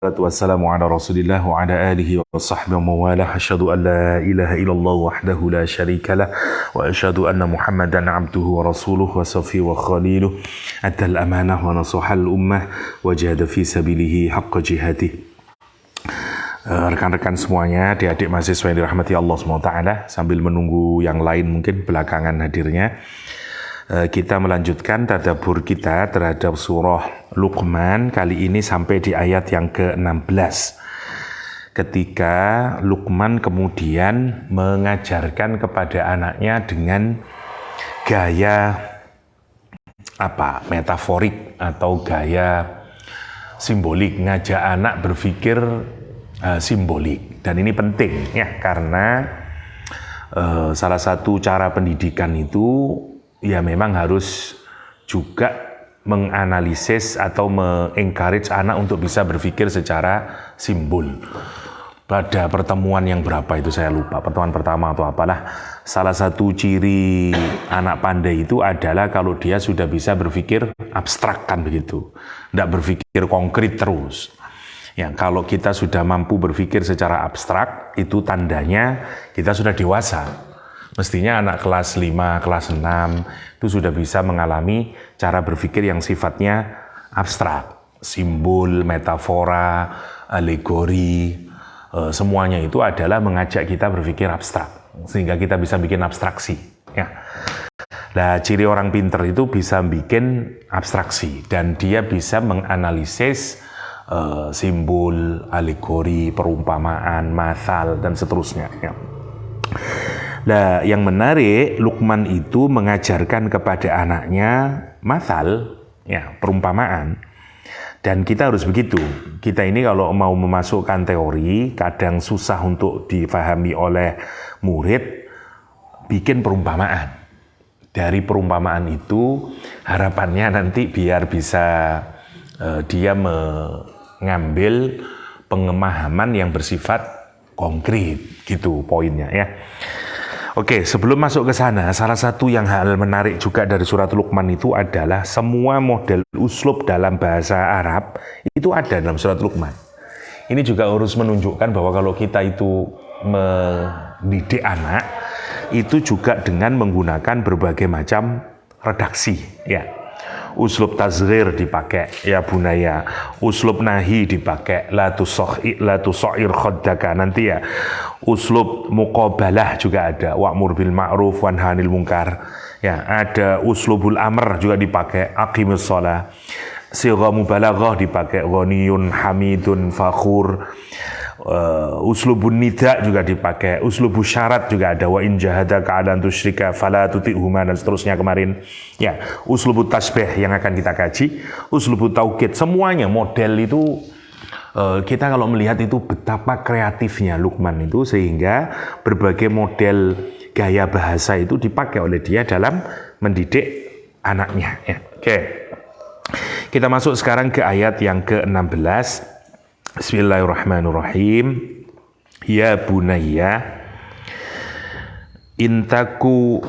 Wassalamu ala rasulillah wa ala alihi wa sahbihi wa mawalah. Asyhadu an la ilaha illallah wahdahu la syarikalah wa asyhadu anna Muhammadan abduhu wa rasuluh wa safiyyuhu wa khaliluh addal amanah wa nasahal ummah wa jahada fi sabilihi haqqa jihadih. Rekan-rekan semuanya, adik-adik mahasiswa yang dirahmati Allah SWT, sambil menunggu yang lain mungkin belakangan hadirnya, kita melanjutkan tadabbur kita terhadap surah Luqman kali ini sampai di ayat yang ke-16. Ketika Luqman kemudian mengajarkan kepada anaknya dengan gaya metaforik atau gaya simbolik, ngajak anak berpikir simbolik. Dan ini penting ya, karena salah satu cara pendidikan itu ya memang harus juga menganalisis atau mengencourage anak untuk bisa berpikir secara simbol. Pada pertemuan yang berapa itu saya lupa, pertemuan pertama atau apalah, salah satu ciri anak pandai itu adalah kalau dia sudah bisa berpikir abstrak, kan begitu, tidak berpikir konkret terus. Ya, kalau kita sudah mampu berpikir secara abstrak, itu tandanya kita sudah dewasa. Mestinya anak kelas 5, kelas 6 itu sudah bisa mengalami cara berpikir yang sifatnya abstrak. Simbol, metafora, alegori, semuanya itu adalah mengajak kita berpikir abstrak. Sehingga kita bisa bikin abstraksi. Ya. Nah, ciri orang pinter itu bisa bikin abstraksi. Dan dia bisa menganalisis simbol, alegori, perumpamaan, mathal, dan seterusnya. Ya. Nah, yang menarik, Luqman itu mengajarkan kepada anaknya mathal, ya, perumpamaan. Dan kita harus begitu. Kita ini kalau mau memasukkan teori, kadang susah untuk difahami oleh murid, bikin perumpamaan. Dari perumpamaan itu, harapannya nanti biar bisa dia mengambil pemahaman yang bersifat konkret, gitu poinnya ya. Oke, sebelum masuk ke sana, salah satu yang hal menarik juga dari surat Luqman itu adalah semua model uslub dalam bahasa Arab itu ada dalam surat Luqman. Ini juga harus menunjukkan bahwa kalau kita itu mendidik anak, itu juga dengan menggunakan berbagai macam redaksi, ya. Uslub tazghir dipakai, ya bunaya. Uslub nahi dipakai, la tusair khaddaka, nanti ya. Uslub muqabalah juga ada, wa'mur bil ma'ruf wanha 'anil munkar. Ya, ada uslubul amr juga dipakai, aqimus shalah. Sigha mubalaghah dipakai, ghaniyun hamidun fakhur. Uslubun nida juga dipakai, uslubus syarat juga ada, wa in jahadaka 'ala an tusyrika fala tuti'huma, dan seterusnya kemarin. Ya, uslubut tasbih yang akan kita kaji, uslubut taukid, semuanya model itu kita kalau melihat itu betapa kreatifnya Luqman itu, sehingga berbagai model gaya bahasa itu dipakai oleh dia dalam mendidik anaknya. Ya. Oke, kita masuk sekarang ke ayat yang ke-16. Bismillahirrahmanirrahim. Ya bunayya intaku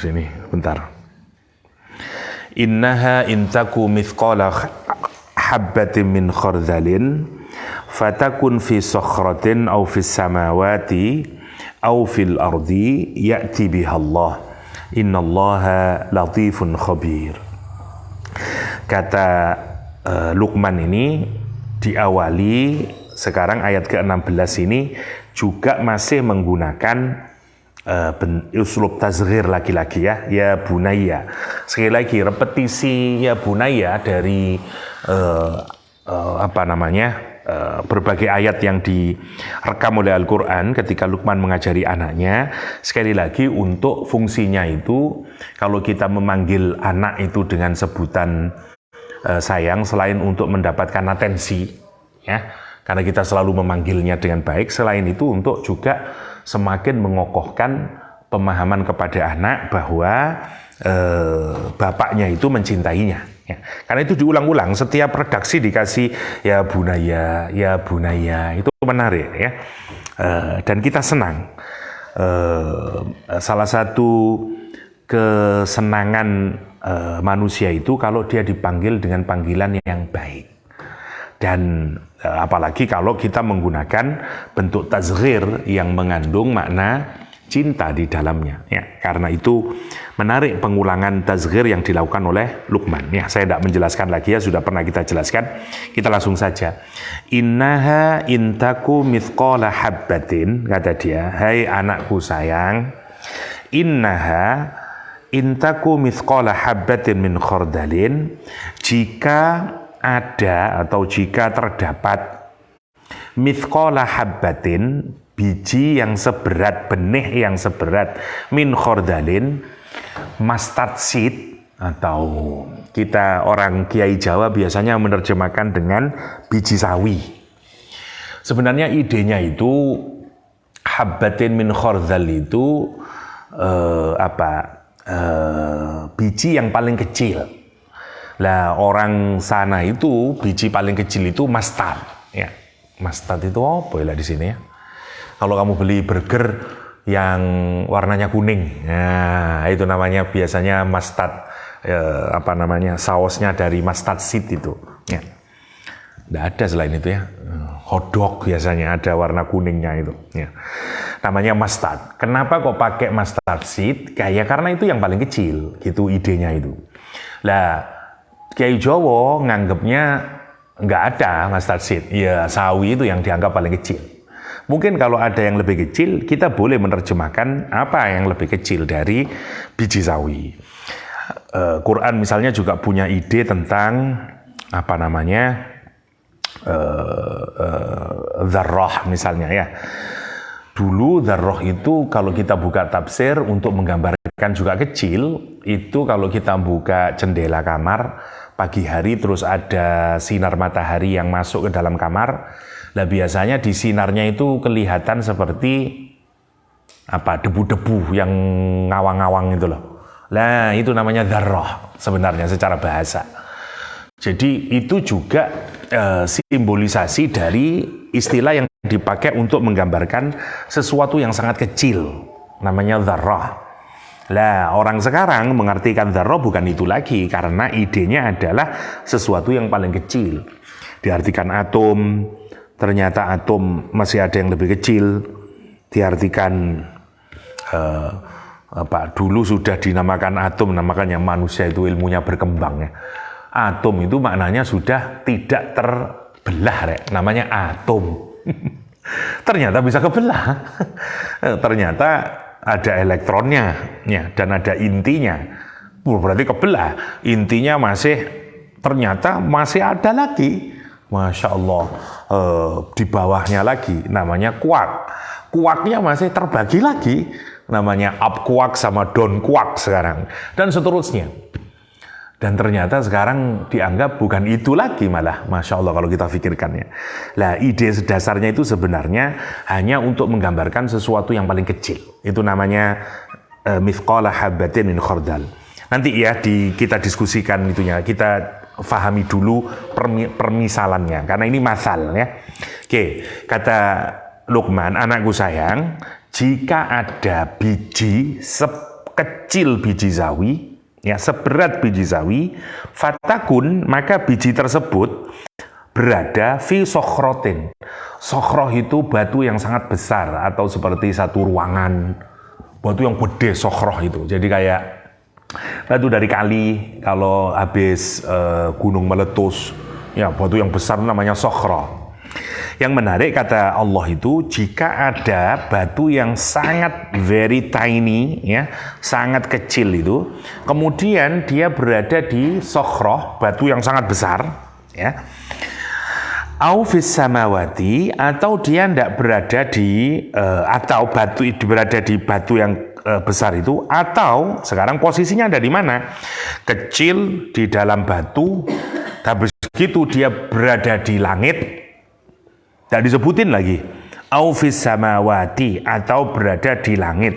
sini bentar. Innaha intaku mithqala habbatin min khardalin fatakun fi sakhratin aw fis samawati aw fil ardi ya'ti biha Allah. Innallaha latifun khabir. Kata Luqman ini diawali sekarang ayat ke-16 ini juga masih menggunakan uslub tazghir lagi-lagi ya, ya bunayya. Sekali lagi repetisi ya bunayya dari berbagai ayat yang direkam oleh Al-Quran ketika Luqman mengajari anaknya. Sekali lagi untuk fungsinya itu, kalau kita memanggil anak itu dengan sebutan sayang, selain untuk mendapatkan atensi, ya, karena kita selalu memanggilnya dengan baik, selain itu untuk juga semakin mengokohkan pemahaman kepada anak bahwa bapaknya itu mencintainya. Ya. Karena itu diulang-ulang, setiap redaksi dikasih ya bunaya, itu menarik ya. Dan kita senang. Salah satu kesenangan manusia itu kalau dia dipanggil dengan panggilan yang baik. Dan apalagi kalau kita menggunakan bentuk tazghir yang mengandung makna cinta di dalamnya. Ya, karena itu menarik pengulangan tazghir yang dilakukan oleh Luqman. Ya, saya tidak menjelaskan lagi ya, sudah pernah kita jelaskan. Kita langsung saja. Innaha intaku mithqala habbatin, kata dia, hai anakku sayang, innaha intaku mithqala habbatin min khardalin, jika ada atau jika terdapat mithqala habbatin, biji yang seberat, benih yang seberat, min khordalin, mustard seed, atau kita orang Kiai Jawa biasanya menerjemahkan dengan biji sawi. Sebenarnya idenya itu habbatin min khordal itu biji yang paling kecil. Lah orang sana itu biji paling kecil itu mustard. Ya, mustard itu apa ya di sini ya? Kalau kamu beli burger yang warnanya kuning, nah itu namanya biasanya mustard, sausnya dari mustard seed itu. Ya. Nggak ada selain itu ya. Hotdog biasanya ada warna kuningnya itu. Ya. Namanya mustard. Kenapa kok pakai mustard seed? Karena itu yang paling kecil, gitu idenya itu. Lah, Kiai Jawa nganggapnya nggak ada mustard seed. Ya sawi itu yang dianggap paling kecil. Mungkin kalau ada yang lebih kecil, kita boleh menerjemahkan apa yang lebih kecil dari biji sawi. Quran misalnya juga punya ide tentang dzarrah misalnya ya. Dulu dzarrah itu kalau kita buka tafsir untuk menggambarkan juga kecil, itu kalau kita buka jendela kamar pagi hari terus ada sinar matahari yang masuk ke dalam kamar. Nah biasanya di sinarnya itu kelihatan seperti debu-debu yang ngawang-ngawang itu loh. Nah itu namanya dzarrah sebenarnya secara bahasa. Jadi itu juga simbolisasi dari istilah yang dipakai untuk menggambarkan sesuatu yang sangat kecil, namanya dzarrah. Lah orang sekarang mengartikan dzarrah bukan itu lagi, karena idenya adalah sesuatu yang paling kecil. Diartikan atom, ternyata atom masih ada yang lebih kecil. Diartikan dulu sudah dinamakan atom, namakannya manusia itu ilmunya berkembang ya. Atom itu maknanya sudah tidak terbelah, namanya atom. Ternyata bisa kebelah. Ternyata ada elektronnya ya, dan ada intinya. Berarti kebelah. Intinya ternyata masih ada lagi. Masya Allah, di bawahnya lagi namanya kuark. Kuarknya masih terbagi lagi, namanya up quark sama down quark sekarang, dan seterusnya. Dan ternyata sekarang dianggap bukan itu lagi malah, Masya Allah kalau kita pikirkannya. Lah ide dasarnya itu sebenarnya hanya untuk menggambarkan sesuatu yang paling kecil. Itu namanya mithqala habbatin min khardal. Nanti ya kita diskusikan itunya, kita fahami dulu permisalannya, karena ini masal ya. Oke, kata Luqman, anakku sayang, jika ada biji sekecil biji sawi, ya seberat biji sawi, fatakun, maka biji tersebut berada fi sokhrotin. Sokhroh itu batu yang sangat besar atau seperti satu ruangan, batu yang gede sokhroh itu. Jadi kayak batu dari kali kalau habis gunung meletus, ya batu yang besar namanya sokhroh. Yang menarik kata Allah itu, jika ada batu yang sangat very tiny ya, sangat kecil itu, kemudian dia berada di sokhroh, batu yang sangat besar ya, au fis samawati, atau dia tidak berada di atau batu berada di batu yang besar itu, atau sekarang posisinya ada di mana? Kecil di dalam batu, habis itu dia berada di langit. Tidak disebutin lagi, au fis samawati, atau berada di langit.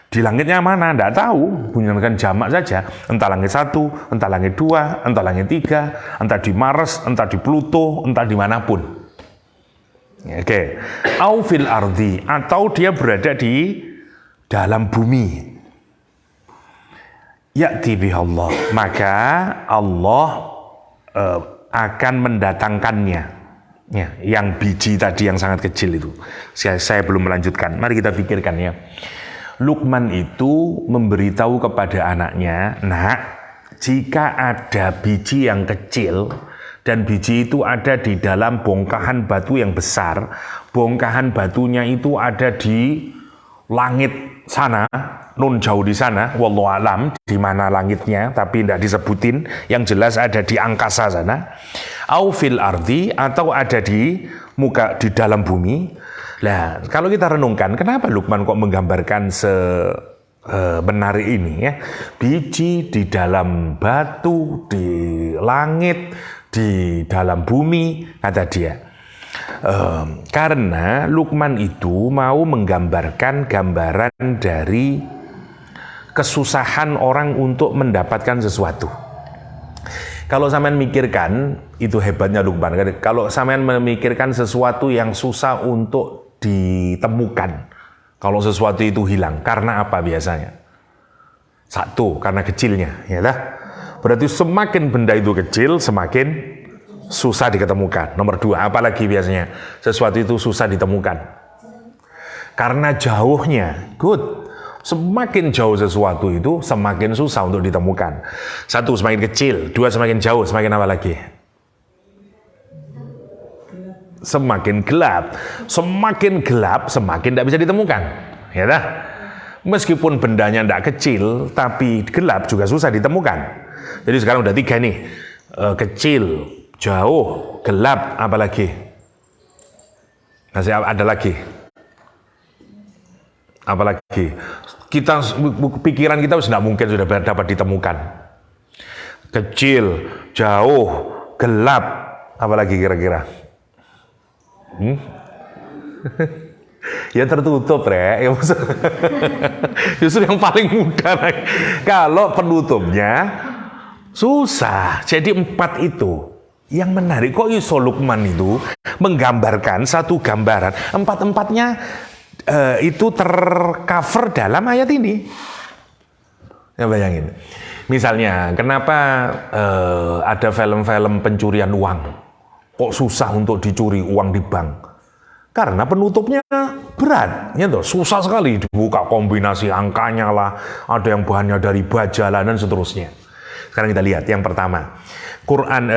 Di langitnya mana? Tidak tahu, gunakan jamak saja. Entah langit 1, entah langit 2, entah langit 3, entah di Mars, entah di Pluto, entah dimanapun. Oke, au fil ardi, atau dia berada di dalam bumi. Ya'ti bihallah, maka Allah akan mendatangkannya. Ya, yang biji tadi yang sangat kecil itu. Saya belum melanjutkan. Mari kita pikirkan ya. Luqman itu memberitahu kepada anaknya, "Nak, jika ada biji yang kecil dan biji itu ada di dalam bongkahan batu yang besar, bongkahan batunya itu ada di langit sana, nun jauh di sana, wallahu alam di mana langitnya, tapi tidak disebutin, yang jelas ada di angkasa sana, au fil ardi, atau ada di dalam bumi." Nah, kalau kita renungkan, kenapa Luqman kok menggambarkan menarik ini ya? Biji di dalam batu, di langit, di dalam bumi, kata dia. Karena Luqman itu mau menggambarkan gambaran dari kesusahan orang untuk mendapatkan sesuatu. Kalau sampean mikirkan, itu hebatnya Luqman. Kalau sampean memikirkan sesuatu yang susah untuk ditemukan, kalau sesuatu itu hilang, karena apa biasanya? Satu, karena kecilnya, ya dah. Berarti semakin benda itu kecil, semakin susah diketemukan. Nomor dua, apalagi biasanya sesuatu itu susah ditemukan karena jauhnya. Good. Semakin jauh sesuatu itu semakin susah untuk ditemukan. Satu, semakin kecil. Dua, semakin jauh. Semakin apa lagi? Semakin gelap. Semakin gelap semakin tidak bisa ditemukan, ya dah. Meskipun bendanya tidak kecil, tapi gelap juga susah ditemukan. Jadi sekarang udah tiga nih. Kecil, jauh, gelap, apalagi? Masih ada lagi? Apalagi? Pikiran kita sudah mungkin sudah dapat ditemukan. Kecil, jauh, gelap, apalagi kira-kira? Ya tertutup, ya justru yang paling mudah. Kalau penutupnya susah. Jadi empat itu yang menarik. Kok iso Luqman itu menggambarkan satu gambaran, empat-empatnya itu tercover dalam ayat ini. Ya bayangin. Misalnya, kenapa ada film-film pencurian uang? Kok susah untuk dicuri uang di bank? Karena penutupnya berat, ya toh, susah sekali dibuka, kombinasi angkanya lah, ada yang bahannya dari baja lah, dan seterusnya. Sekarang kita lihat yang pertama. Quran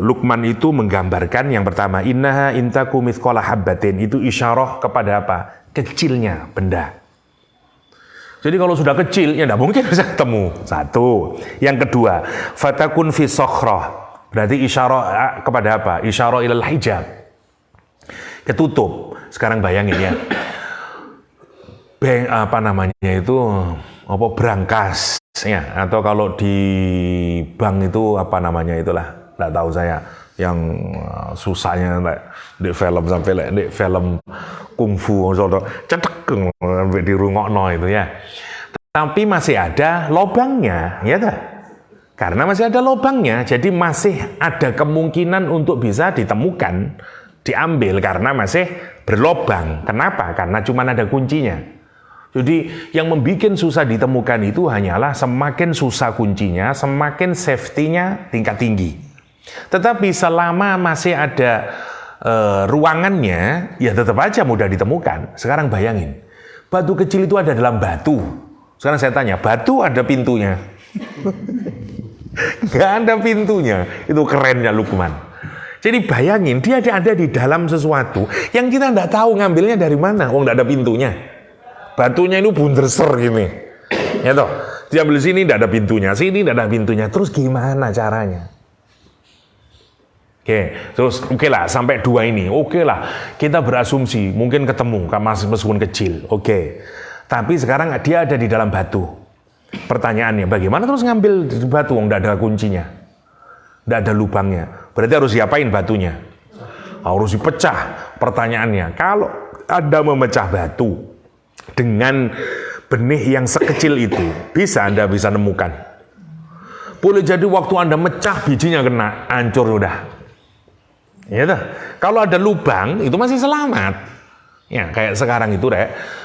Luqman itu menggambarkan yang pertama, innaha intaku mithqala habbatin, itu isyarah kepada apa? Kecilnya benda. Jadi kalau sudah kecil ya tidak mungkin bisa ketemu. Satu. Yang kedua, fatakun fi sokhrah, berarti isyarah kepada apa? Isyarah ilal hijab, ketutup. Sekarang bayangin ya, brankas ya, atau kalau di bank itu apa namanya itulah, tidak tahu saya, yang susahnya di film sampai di film kungfu cetek sampai dirungokno itu ya. Tapi masih ada lobangnya, ya tak? Karena masih ada lobangnya, jadi masih ada kemungkinan untuk bisa ditemukan, diambil karena masih berlobang. Kenapa? Karena cuma ada kuncinya. Jadi yang membuat susah ditemukan itu hanyalah semakin susah kuncinya, semakin safety-nya tingkat tinggi. Tetapi selama masih ada ruangannya, ya tetap aja mudah ditemukan. Sekarang bayangin, batu kecil itu ada dalam batu. Sekarang saya tanya, batu ada pintunya? Nggak ada pintunya. Itu kerennya Luqman. Jadi bayangin, dia ada di dalam sesuatu yang kita nggak tahu ngambilnya dari mana. Nggak ada pintunya. Batunya itu bunderser gini. Ya toh, diambil sini nggak ada pintunya, sini nggak ada pintunya. Terus gimana caranya? Terus oke lah sampai dua ini, oke lah kita berasumsi mungkin ketemu meskipun kecil, oke. Tapi sekarang dia ada di dalam batu. Pertanyaannya, bagaimana terus ngambil batu? Nggak ada kuncinya, nggak ada lubangnya. Berarti harus diapain batunya? Harus dipecah. Pertanyaannya, kalau Anda memecah batu dengan benih yang sekecil itu, Anda bisa nemukan? Boleh jadi waktu Anda mecah bijinya kena, hancur udah. Ya toh? Kalau ada lubang itu masih selamat. Ya, kayak sekarang itu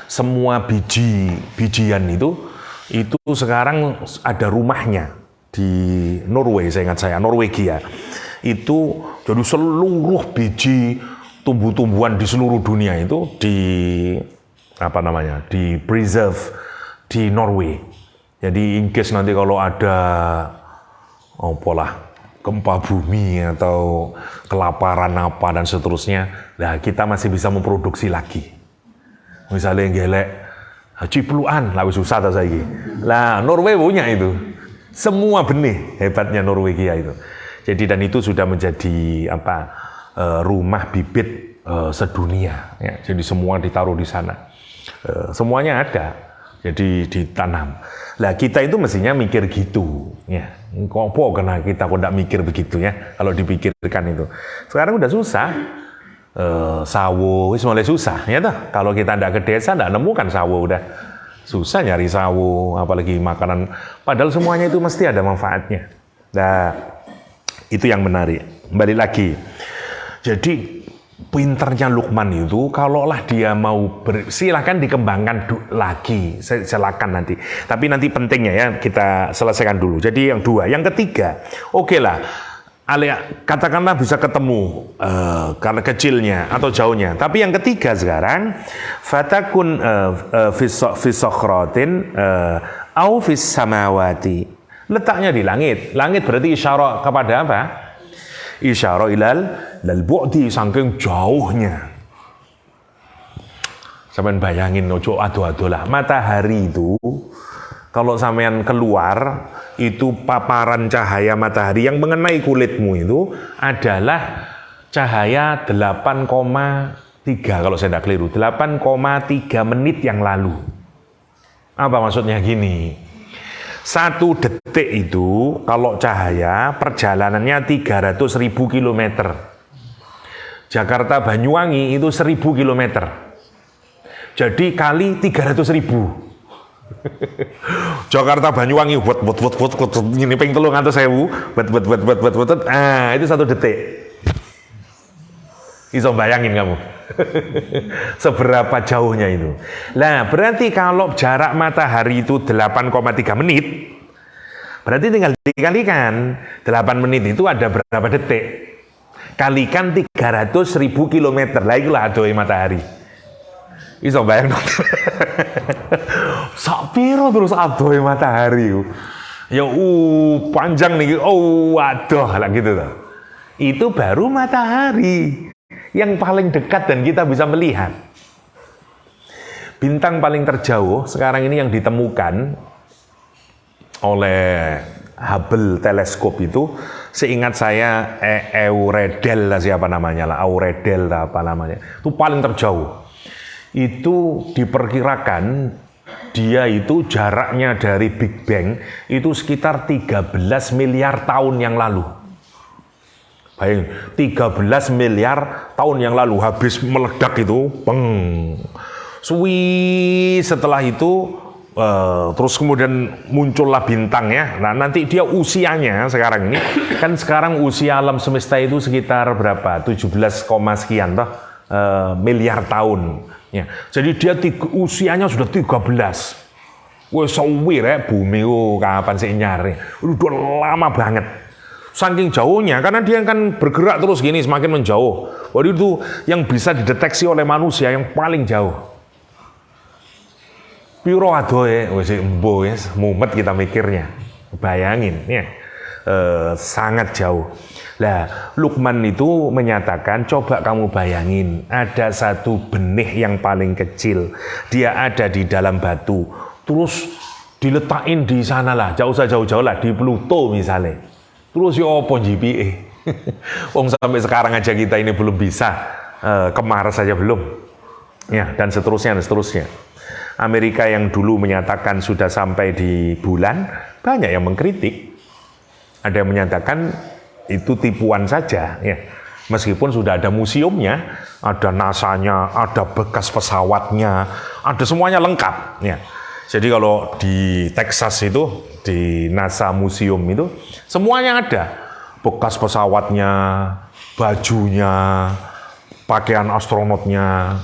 semua bijian itu sekarang ada rumahnya di Norway, Norwegia. itu jadi seluruh biji tumbuh-tumbuhan di seluruh dunia itu di preserve di Norway. Jadi in case nanti kalau ada gempa bumi atau kelaparan apa dan seterusnya, nah kita masih bisa memproduksi lagi. Misalnya yang gelek cipluan, lah susah tak saiki. Lah Norway punya itu. Semua benih, hebatnya Norwegia itu. Jadi dan itu sudah menjadi rumah bibit sedunia. Ya, jadi semua ditaruh di sana. Semuanya ada. Jadi ditanam. Lah kita itu mestinya mikir gitu, ya. Kok kena kita kok enggak mikir begitu ya? Kalau dipikirkan itu. Sekarang udah susah. Sawo wis mulai susah, ya toh. Kalau kita enggak ke desa enggak nemukan sawo, udah susah nyari sawo, apalagi makanan. Padahal semuanya itu mesti ada manfaatnya. Nah, itu yang menarik. Kembali lagi. Jadi pinternya Luqman itu, kalaulah dia mau silahkan dikembangkan lagi, silakan nanti. Tapi nanti pentingnya ya kita selesaikan dulu. Jadi yang dua, yang ketiga, oke lah, katakanlah bisa ketemu karena kecilnya atau jauhnya. Tapi yang ketiga sekarang, fatakun fisokhrotin au fis samawati. Letaknya di langit. Langit berarti isyarat kepada apa? Isyarat ilal bu'di, saking jauhnya. Sampeyan bayangin ojo ado-ado lah. Matahari itu kalau sampean keluar itu paparan cahaya matahari yang mengenai kulitmu itu adalah cahaya 8,3 kalau saya tidak keliru. 8,3 menit yang lalu. Apa maksudnya gini? 1 detik itu kalau cahaya perjalanannya 300.000 kilometer. Jakarta Banyuwangi itu 1.000 kilometer. Jadi kali 300.000. Jakarta Banyuwangi buat ini ping 300.000 buat itu 1 detik. Iso bayangin kamu. Seberapa jauhnya itu. Nah, berarti kalau jarak matahari itu 8,3 menit, berarti tinggal dikalikan. 8 menit itu ada berapa detik? Kalikan 300.000 kilometer. Lah itulah adoe matahari. Iso bayang dong. Sak piro terus adoe matahari. Ya panjang nih. Aduh lah gitu tuh. Itu baru matahari yang paling dekat dan kita bisa melihat. Bintang paling terjauh sekarang ini yang ditemukan oleh Hubble teleskop itu, seingat saya Euredel lah siapa namanya lah, Euredel lah apa namanya, itu paling terjauh. Itu diperkirakan dia itu jaraknya dari Big Bang itu sekitar 13 miliar tahun yang lalu. Bayangin, 13 miliar tahun yang lalu habis meledak itu, setelah itu terus kemudian muncullah bintang ya. Nah nanti dia usianya sekarang ini, kan sekarang usia alam semesta itu sekitar berapa? 17, sekian toh miliar tahun. Ya. Jadi dia usianya sudah 13. Wes suwi rek bumi kapan sih nyari? Udah lama banget. Saking jauhnya, karena dia kan bergerak terus gini semakin menjauh. Jadi itu yang bisa dideteksi oleh manusia yang paling jauh. Piro adoe, wis embo wis mumet kita mikirnya. Bayangin ya. Sangat jauh. Lah, Luqman itu menyatakan, coba kamu bayangin, ada satu benih yang paling kecil, dia ada di dalam batu, terus diletakin di sana lah, jauh lah, di Pluto misalnya. Terus ya apa GPA? Wong sampai sekarang aja kita ini belum bisa ke Mars saja belum. Ya, dan seterusnya. Amerika yang dulu menyatakan sudah sampai di bulan, banyak yang mengkritik. Ada yang menyatakan itu tipuan saja, ya. Meskipun sudah ada museumnya, ada NASA-nya, ada bekas pesawatnya, ada semuanya lengkap, ya. Jadi kalau di Texas itu, di NASA Museum itu, semuanya ada. Bekas pesawatnya, bajunya, pakaian astronotnya,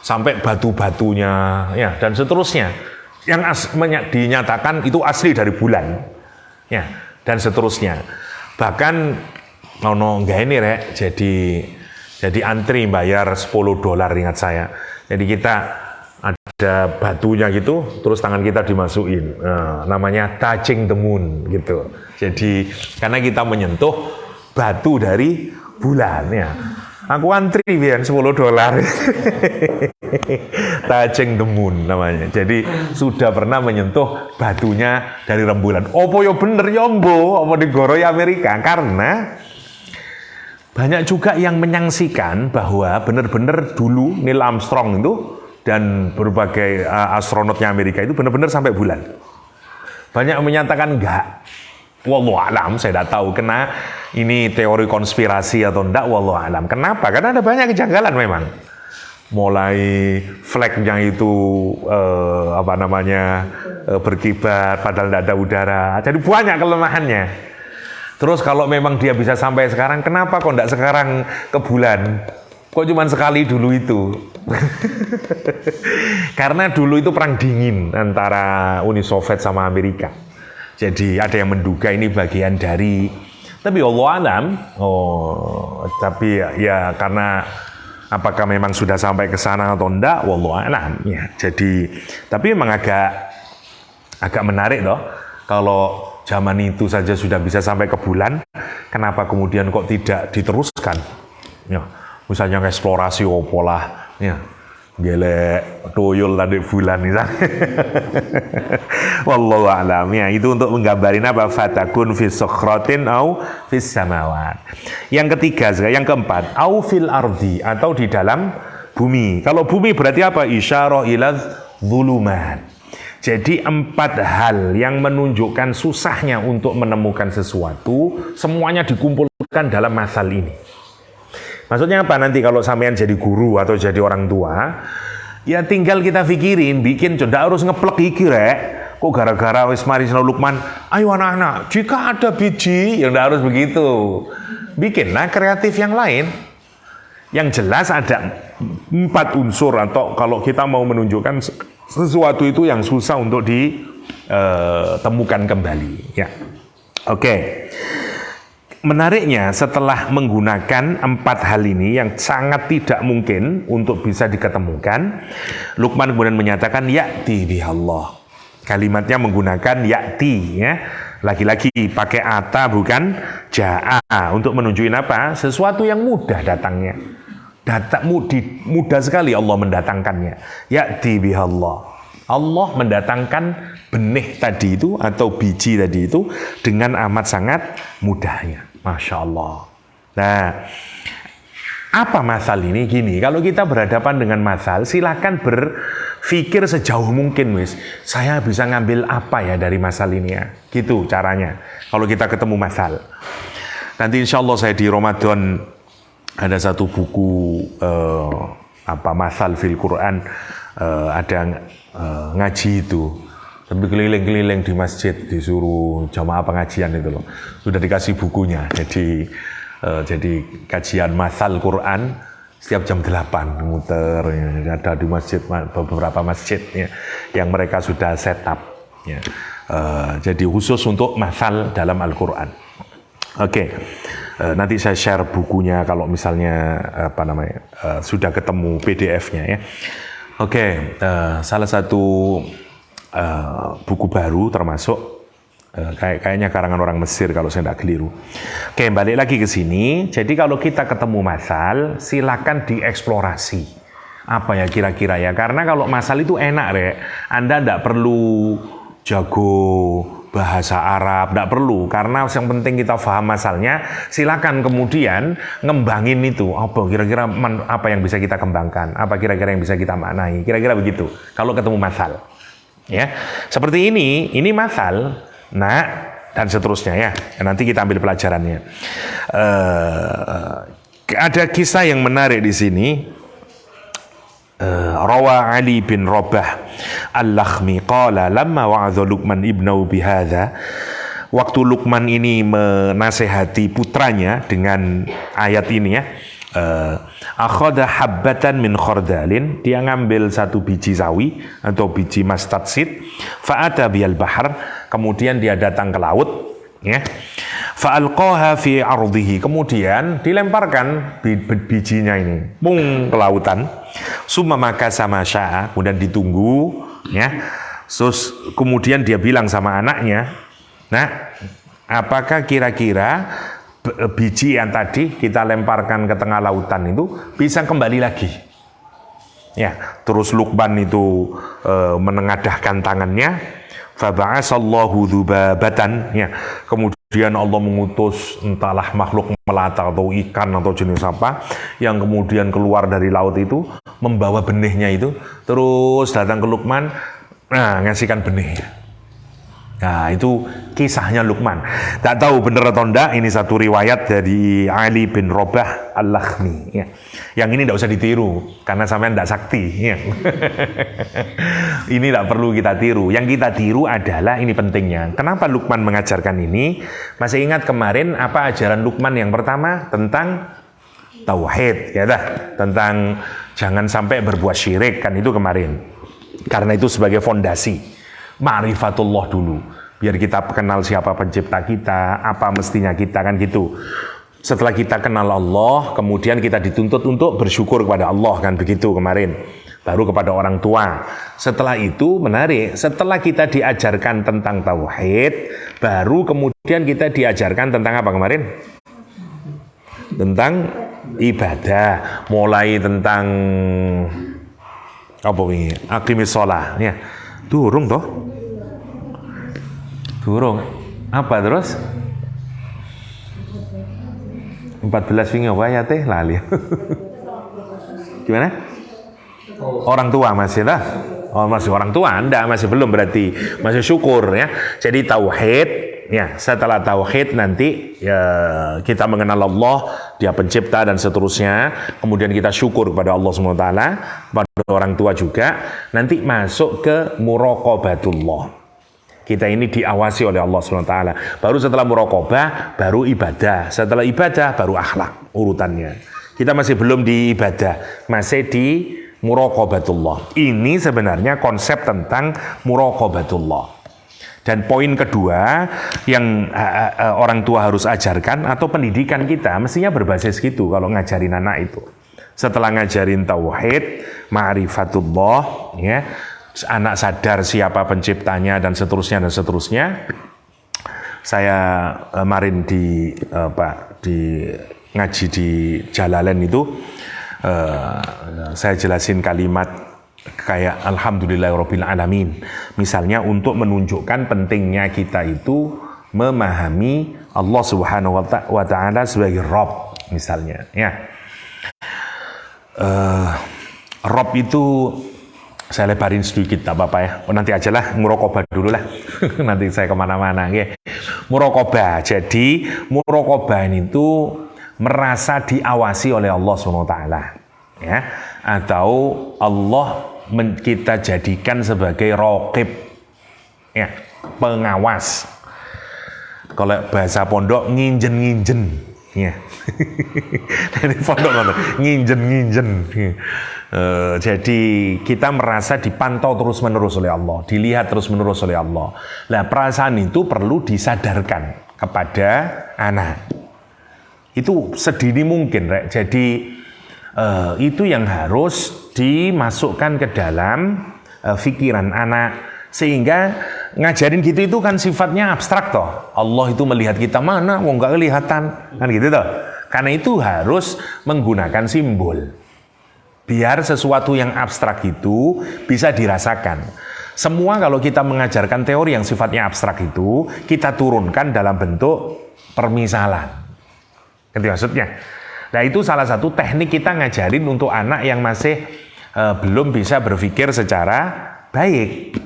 sampai batu-batunya, ya, dan seterusnya. Yang dinyatakan itu asli dari bulan, ya, dan seterusnya. Bahkan ono nggak ini rek, jadi antri bayar $10 ingat saya. Jadi kita ada batunya gitu, terus tangan kita dimasukin. Nah, namanya touching the moon gitu. Jadi karena kita menyentuh batu dari bulan ya. Aku antri biar $10. Touching the moon namanya. Jadi sudah pernah menyentuh batunya dari rembulan. Opo yo bener yo mbo, opo digoroi Amerika, karena banyak juga yang menyaksikan bahwa benar-benar dulu Neil Armstrong itu dan berbagai astronotnya Amerika itu benar-benar sampai bulan. Banyak menyatakan enggak. Wallahu alam, saya tidak tahu kena ini teori konspirasi atau enggak, wallahu alam. Kenapa? Karena ada banyak kejanggalan memang. Mulai flagnya itu berkibar padahal tidak ada udara. Jadi banyak kelemahannya. Terus kalau memang dia bisa sampai sekarang, kenapa kok enggak sekarang ke bulan? Kok cuma sekali dulu itu? Karena dulu itu perang dingin antara Uni Soviet sama Amerika. Jadi ada yang menduga ini bagian dari, tapi Allah alam, tapi ya karena apakah memang sudah sampai ke sana atau enggak, wallahu alam ya. Jadi tapi memang agak menarik loh, kalau zaman itu saja sudah bisa sampai ke bulan, kenapa kemudian kok tidak diteruskan? Ya, misalnya eksplorasi opolah, ya. Gelek toyol tadi bulan nih. Wallahu a'lam ya, itu untuk menggambarin apa, fatakun fi sokhratin au fis samawat. Yang ketiga, yang keempat, au fil ardi, atau di dalam bumi. Kalau bumi berarti apa? Isyarah ila dzulumat. Jadi 4 hal yang menunjukkan susahnya untuk menemukan sesuatu, semuanya dikumpulkan dalam masal ini. Maksudnya apa? Nanti kalau sampean jadi guru atau jadi orang tua, ya tinggal kita pikirin, bikin ndak harus ngeplek iki rek. Kok gara-gara wis mari Sina Lukman, ayo anak-anak, jika ada biji, ya ndak harus begitu. Bikinlah kreatif yang lain. Yang jelas ada 4 unsur, atau kalau kita mau menunjukkan sesuatu itu yang susah untuk ditemukan kembali. Ya, oke. Menariknya, setelah menggunakan 4 hal ini yang sangat tidak mungkin untuk bisa diketemukan, Luqman kemudian menyatakan ya'ti bihallah. Kalimatnya menggunakan ya'ti, ya. Lagi-lagi pakai ata bukan ja'a, untuk menunjukin apa? Sesuatu yang mudah datangnya. Mudah sekali Allah mendatangkannya. Ya'ti bihallah. Allah mendatangkan benih tadi itu atau biji tadi itu dengan amat sangat mudahnya. Masya Allah. Nah, apa masal ini? Gini, kalau kita berhadapan dengan masal, silakan berpikir sejauh mungkin, wis. Saya bisa ngambil apa ya dari masal ini ya? Gitu caranya. Kalau kita ketemu masal. Nanti insya Allah saya di Ramadan ada satu buku masal fil Quran, ada ngaji itu. Tapi keliling-keliling di masjid, disuruh jamaah pengajian itu loh. Sudah dikasih bukunya. Jadi kajian masal Quran setiap jam 8 muter ya. Ada di masjid, beberapa masjid ya, yang mereka sudah set up ya. Jadi khusus untuk masal dalam Al-Quran. Oke. Nanti saya share bukunya kalau misalnya sudah ketemu PDF-nya ya. Oke, salah satu buku baru termasuk kayaknya karangan orang Mesir kalau saya tidak keliru. Oke, balik lagi ke sini. Jadi kalau kita ketemu masal, silakan dieksplorasi. Apa ya kira-kira ya? Karena kalau masal itu enak, Rek. Anda tidak perlu jago bahasa Arab, tidak perlu. Karena yang penting kita paham masalnya. Silakan kemudian ngembangin itu. Apa kira-kira apa yang bisa kita kembangkan? Apa kira-kira yang bisa kita maknai? Kira-kira begitu. Kalau ketemu masal. Ya, seperti ini masal, dan seterusnya ya. Nanti kita ambil pelajarannya. Ada kisah yang menarik di sini. Rawa Ali bin Rabah Al-Lakhmi qala lamma wa'adha Luqman ibnahu bihadza. Waktu Luqman ini menasehati putranya dengan ayat ini ya. Akhadha habbatan min khardalin, dia ngambil satu biji sawi atau biji mustard seed, fa'ata biyal bahar, kemudian dia datang ke laut ya. Fa'alqaha fi ardihi. Kemudian dilemparkan bijinya ini, pung, ke lautan. Summa maka sama sya'a. Kemudian ditunggu, ya. Terus kemudian dia bilang sama anaknya, nah, apakah kira-kira biji yang tadi kita lemparkan ke tengah lautan itu bisa kembali lagi? Ya, terus Luqman itu menengadahkan tangannya, faba'asallahu dzubabatan, ya. Kemudian Allah mengutus entahlah makhluk melata atau ikan atau jenis apa yang kemudian keluar dari laut itu membawa benihnya itu, terus datang ke Luqman, nah, ngasihkan benihnya. Nah, itu kisahnya Luqman. Tak tahu benar atau enggak, ini satu riwayat dari Ali bin Robah Al-Lakhmi, ya. Yang ini tidak usah ditiru karena sampean tidak sakti, ya. Ini tidak perlu kita tiru. Yang kita tiru adalah ini pentingnya. Kenapa Luqman mengajarkan ini? Masih ingat kemarin apa ajaran Luqman yang pertama? Tentang tauhid, ya dah. Tentang jangan sampai berbuat syirik, kan itu kemarin. Karena itu sebagai fondasi. Ma'rifatullah dulu, biar kita kenal siapa pencipta kita, apa mestinya kita, kan gitu. Setelah kita kenal Allah, kemudian kita dituntut untuk bersyukur kepada Allah, kan begitu kemarin. Baru kepada orang tua. Setelah itu menarik, setelah kita diajarkan tentang tauhid, baru kemudian kita diajarkan tentang apa kemarin? Tentang ibadah, mulai tentang apa ini? Aqimis shalah, ya. Durung toh? Durung. Apa terus? 14 wingi apa ya teh lali. Gimana? Orang tua masih lah. Oh, masih orang tua, Anda masih belum berarti masih syukur, ya. Jadi tauhid, ya. Setelah tauhid nanti ya, kita mengenal Allah, Dia pencipta dan seterusnya. Kemudian kita syukur kepada Allah SWT, pada orang tua juga. Nanti masuk ke muraqabatullah. Kita ini diawasi oleh Allah SWT. Baru setelah muraqabah, baru ibadah. Setelah ibadah, baru akhlak urutannya. Kita masih belum di ibadah, masih di muraqabatullah. Ini sebenarnya konsep tentang muraqabatullah. Dan poin kedua yang orang tua harus ajarkan atau pendidikan kita mestinya berbasis gitu kalau ngajarin anak itu. Setelah ngajarin tauhid, ma'rifatullah, ya, anak sadar siapa penciptanya dan seterusnya dan seterusnya. Saya kemarin di ngaji di Jalalain itu saya jelasin kalimat kayak Alhamdulillahirabbil alamin. Misalnya untuk menunjukkan pentingnya kita itu memahami Allah Subhanahu wa taala sebagai Rabb misalnya, ya. Rabb itu saya lebarin sedikit, tak apa-apa ya. Nanti aja lah, muraqabah dulu lah. Nanti saya kemana-mana, ya. Muraqabah. Jadi muraqabah itu merasa diawasi oleh Allah Subhanahu wa taala, ya. Atau Allah kita jadikan sebagai raqib, ya, pengawas. Kalau bahasa pondok nginjen-nginjen, ya. Dari pondok nginjen-nginjen. Jadi kita merasa dipantau terus-menerus oleh Allah, dilihat terus-menerus oleh Allah. Nah, perasaan itu perlu disadarkan kepada anak. Itu sedini mungkin, Rek. Jadi itu yang harus dimasukkan ke dalam pikiran anak, sehingga ngajarin gitu itu kan sifatnya abstrak toh. Allah itu melihat kita mana, wong nggak kelihatan, kan gitu toh. Karena itu harus menggunakan simbol, biar sesuatu yang abstrak itu bisa dirasakan. Semua kalau kita mengajarkan teori yang sifatnya abstrak itu, kita turunkan dalam bentuk permisalan. Gitu maksudnya. Nah, itu salah satu teknik kita ngajarin untuk anak yang masih belum bisa berpikir secara baik.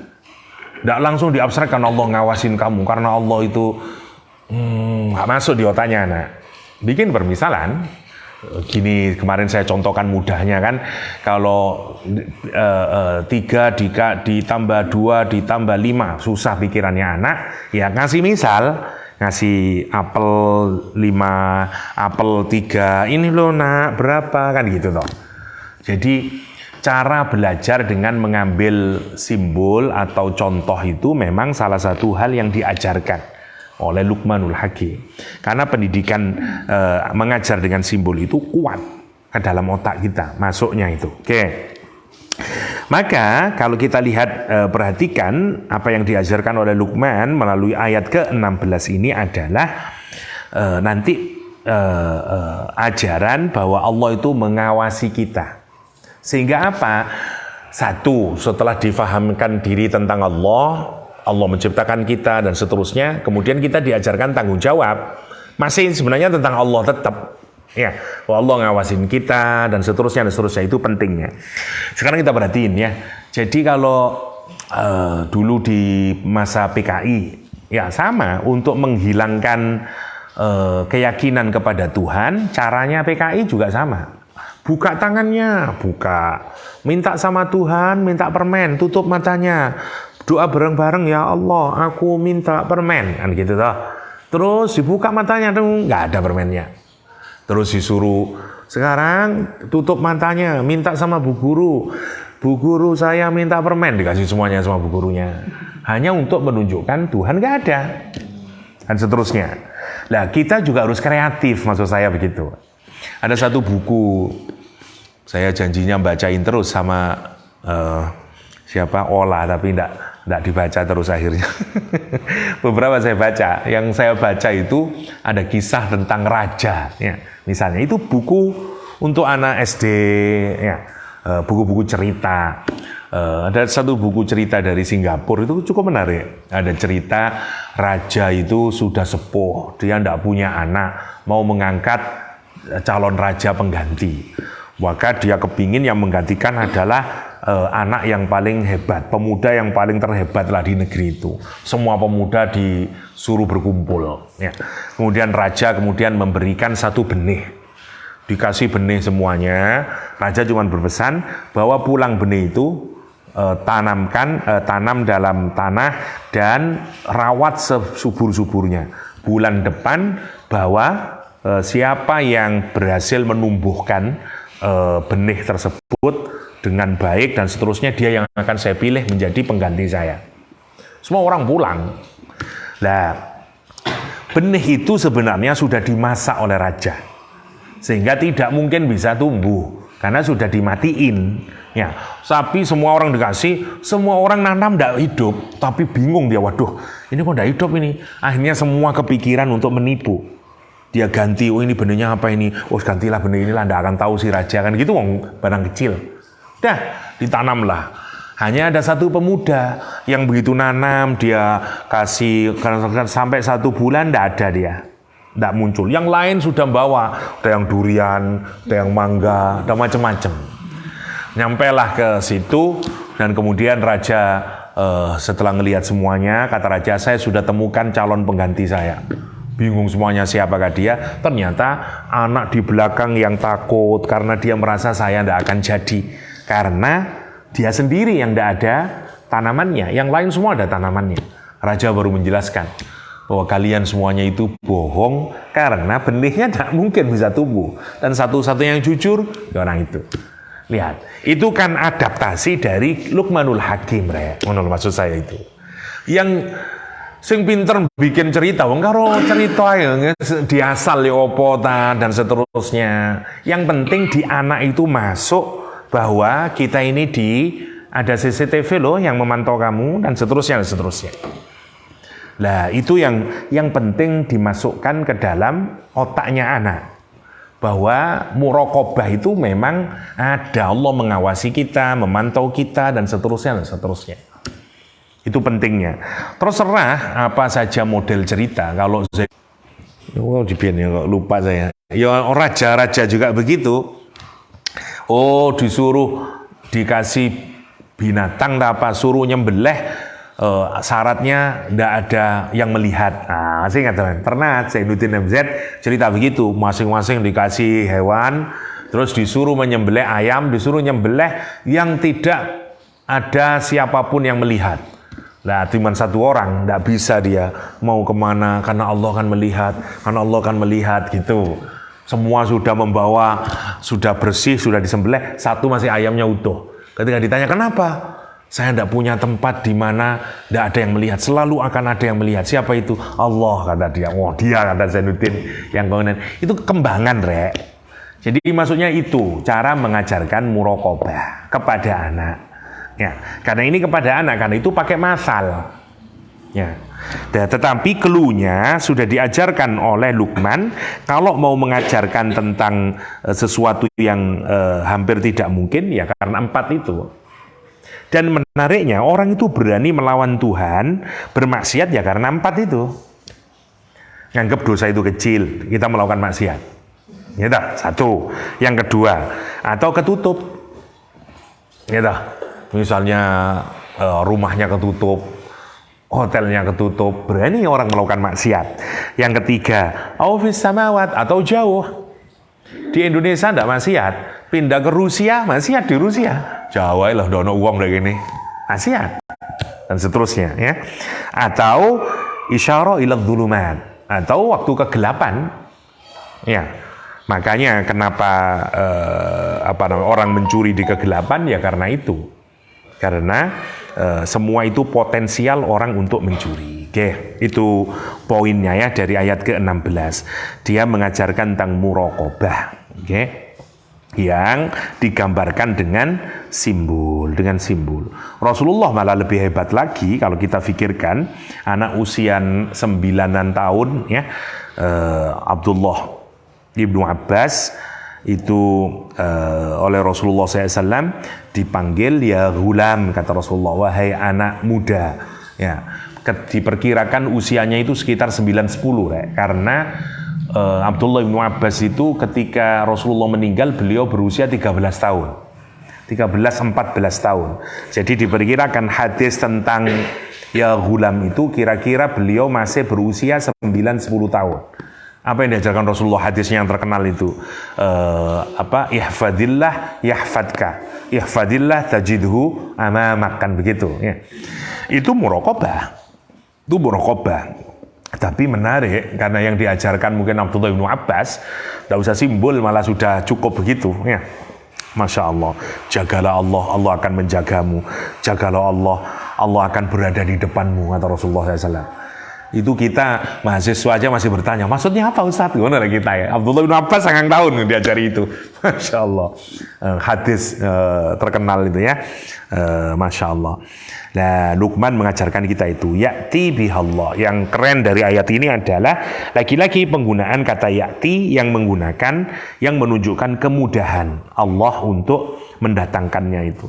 Tidak langsung diabstrakkan Allah ngawasin kamu karena Allah itu nggak masuk di otaknya anak. Bikin permisalan. Gini, kemarin saya contohkan mudahnya kan, kalau 3 ditambah 2 ditambah 5 susah pikirannya anak, ya ngasih misal. Ngasih apel 5, apel 3, ini loh nak, berapa, kan gitu toh. Jadi cara belajar dengan mengambil simbol atau contoh itu memang salah satu hal yang diajarkan. oleh Luqmanul Hakim. Karena pendidikan mengajar dengan simbol itu kuat ke dalam otak kita, masuknya itu. Oke. Maka kalau kita lihat, perhatikan apa yang diajarkan oleh Luqman melalui ayat ke-16 ini adalah nanti ajaran bahwa Allah itu mengawasi kita. Sehingga apa? Satu, setelah difahamkan diri tentang Allah, Allah menciptakan kita dan seterusnya, kemudian kita diajarkan tanggung jawab. Masih sebenarnya tentang Allah tetap. Ya, Allah ngawasin kita dan seterusnya, itu pentingnya. Sekarang kita perhatiin ya. Jadi kalau dulu di masa PKI, ya sama, untuk menghilangkan keyakinan kepada Tuhan, caranya PKI juga sama. Buka tangannya, minta sama Tuhan, minta permen, tutup matanya, doa bareng-bareng, ya Allah, aku minta permen, kan gitu toh. Terus dibuka matanya, nggak ada permennya. Terus disuruh, sekarang tutup matanya, minta sama Bu Guru saya minta permen, dikasih semuanya sama Bu Gurunya. Hanya untuk menunjukkan Tuhan nggak ada. Dan seterusnya. Nah, kita juga harus kreatif, maksud saya begitu. Ada satu buku, saya janjinya bacain terus sama Ola, tapi enggak dibaca terus akhirnya. Beberapa saya baca. Yang saya baca itu ada kisah tentang raja. Ya, misalnya itu buku untuk anak SD. Ya, buku-buku cerita. Ada satu buku cerita dari Singapura itu cukup menarik. Ada cerita raja itu sudah sepuh, dia enggak punya anak, mau mengangkat calon raja pengganti. Maka dia kepingin yang menggantikan adalah anak yang paling hebat, pemuda yang paling terhebat lah di negeri itu. Semua pemuda disuruh berkumpul. Ya. Kemudian raja memberikan satu benih, dikasih benih semuanya. Raja cuma berpesan bahwa pulang benih itu tanam dalam tanah dan rawat subur-suburnya. Bulan depan bahwa siapa yang berhasil menumbuhkan benih tersebut dengan baik dan seterusnya, dia yang akan saya pilih menjadi pengganti saya. Semua orang pulang. Nah, benih itu sebenarnya sudah dimasak oleh raja, sehingga tidak mungkin bisa tumbuh karena sudah dimatiin. Ya, sapi semua orang dikasih, semua orang nanam tidak hidup, tapi bingung dia, waduh, ini kok tidak hidup ini. Akhirnya semua kepikiran untuk menipu. Dia ganti, oh ini benihnya apa ini? Oh gantilah benih inilah, tidak akan tahu si raja, kan gitu, barang kecil. Dah, ditanamlah. Hanya ada satu pemuda yang begitu nanam, dia kasih sampai 1 bulan, tidak ada dia. Tidak muncul. Yang lain sudah bawa, ada yang durian, ada yang mangga, ada macam-macam. Nyampailah ke situ, dan kemudian raja setelah ngelihat semuanya, kata raja, saya sudah temukan calon pengganti saya. Bingung semuanya siapakah dia. Ternyata anak di belakang yang takut karena dia merasa saya tidak akan jadi. Karena dia sendiri yang tidak ada tanamannya, yang lain semua ada tanamannya. Raja baru menjelaskan bahwa kalian semuanya itu bohong karena benihnya tidak mungkin bisa tumbuh. Dan satu-satunya yang jujur, ya orang itu. Lihat, itu kan adaptasi dari Luqmanul Hakim, menurut maksud saya itu. Yang sing pinter bikin cerita, karo cerita ya diasal ya opo dan seterusnya. Yang penting di anak itu masuk bahwa kita ini ada CCTV loh yang memantau kamu dan seterusnya. Nah, itu yang penting dimasukkan ke dalam otaknya anak. Bahwa muraqabah itu memang ada, Allah mengawasi kita, memantau kita dan seterusnya. Itu pentingnya. Terserah apa saja model cerita. Kalau saya lupa saya. Ya raja-raja juga begitu. Oh, dikasih binatang apa, suruh nyembelih, syaratnya tidak ada yang melihat. Nah, saya ingat pernah Zainuddin MZ cerita begitu, masing-masing dikasih hewan, terus disuruh menyembelih ayam, disuruh nyembelih yang tidak ada siapapun yang melihat. Nah, cuma satu orang, tidak bisa dia mau kemana, karena Allah akan melihat, gitu. Semua sudah membawa, sudah bersih, sudah disembelih, satu masih ayamnya utuh. Ketika ditanya kenapa? Saya tidak punya tempat di mana tidak ada yang melihat. Selalu akan ada yang melihat. Siapa itu? Allah, kata dia. Wah, dia, kata Zainuddin. Yang kemudian itu kembangan, Rek. Jadi maksudnya itu cara mengajarkan muraqabah kepada anak. Ya, karena ini kepada anak, karena itu pakai masal. Ya. Tetapi keluhnya sudah diajarkan oleh Luqman. Kalau mau mengajarkan tentang sesuatu yang hampir tidak mungkin, ya karena 4 itu. Dan menariknya, orang itu berani melawan Tuhan, bermaksiat ya karena 4 itu. Nganggap dosa itu kecil, kita melakukan maksiat. Ya, satu. Yang kedua, atau ketutup. Ya, misalnya rumahnya ketutup, hotelnya ketutup, berani orang melakukan maksiat. Yang ketiga, aufis samawat, atau jauh. Di Indonesia tidak maksiat, pindah ke Rusia, maksiat di Rusia. Jawa lah, dono uang dari ini, maksiat. Dan seterusnya, ya. Atau isyara ila dzulumat, atau waktu kegelapan. Ya. Makanya kenapa orang mencuri di kegelapan, ya karena itu. Karena semua itu potensial orang untuk mencuri. Oke, itu poinnya ya dari ayat ke-16. Dia mengajarkan tentang muraqabah. Oke. Yang digambarkan dengan simbol. Rasulullah malah lebih hebat lagi kalau kita pikirkan, anak usia 9 tahun ya, Abdullah Ibnu Abbas itu oleh Rasulullah SAW dipanggil ya gulam, kata Rasulullah, wahai anak muda. Ya, diperkirakan usianya itu sekitar 9-10, karena Abdullah bin Abbas itu ketika Rasulullah meninggal, beliau berusia 13 tahun. 13-14 tahun. Jadi diperkirakan hadis tentang ya gulam itu kira-kira beliau masih berusia 9-10 tahun. Apa yang diajarkan Rasulullah, hadisnya yang terkenal itu? Ihfadillah yahfadka. Ihfadillah tajidhu amamak, kan begitu. Ya. Itu muraqabah. Tapi menarik, karena yang diajarkan mungkin Abdullah bin Abbas, tidak usah simbol, malah sudah cukup begitu. Ya. Masya Allah, jagalah Allah, Allah akan menjagamu. Jagalah Allah, Allah akan berada di depanmu, kata Rasulullah SAW. Itu kita mahasiswa aja masih bertanya, maksudnya apa Ustaz? Gimana kita ya? Abdullah bin Abbas 9 tahun diajari itu. Masya Allah. Hadis terkenal itu ya. Masya Allah. Nah, Luqman mengajarkan kita itu ya'ti bihallah. Yang keren dari ayat ini adalah lagi-lagi penggunaan kata ya'ti yang menunjukkan kemudahan Allah untuk mendatangkannya itu.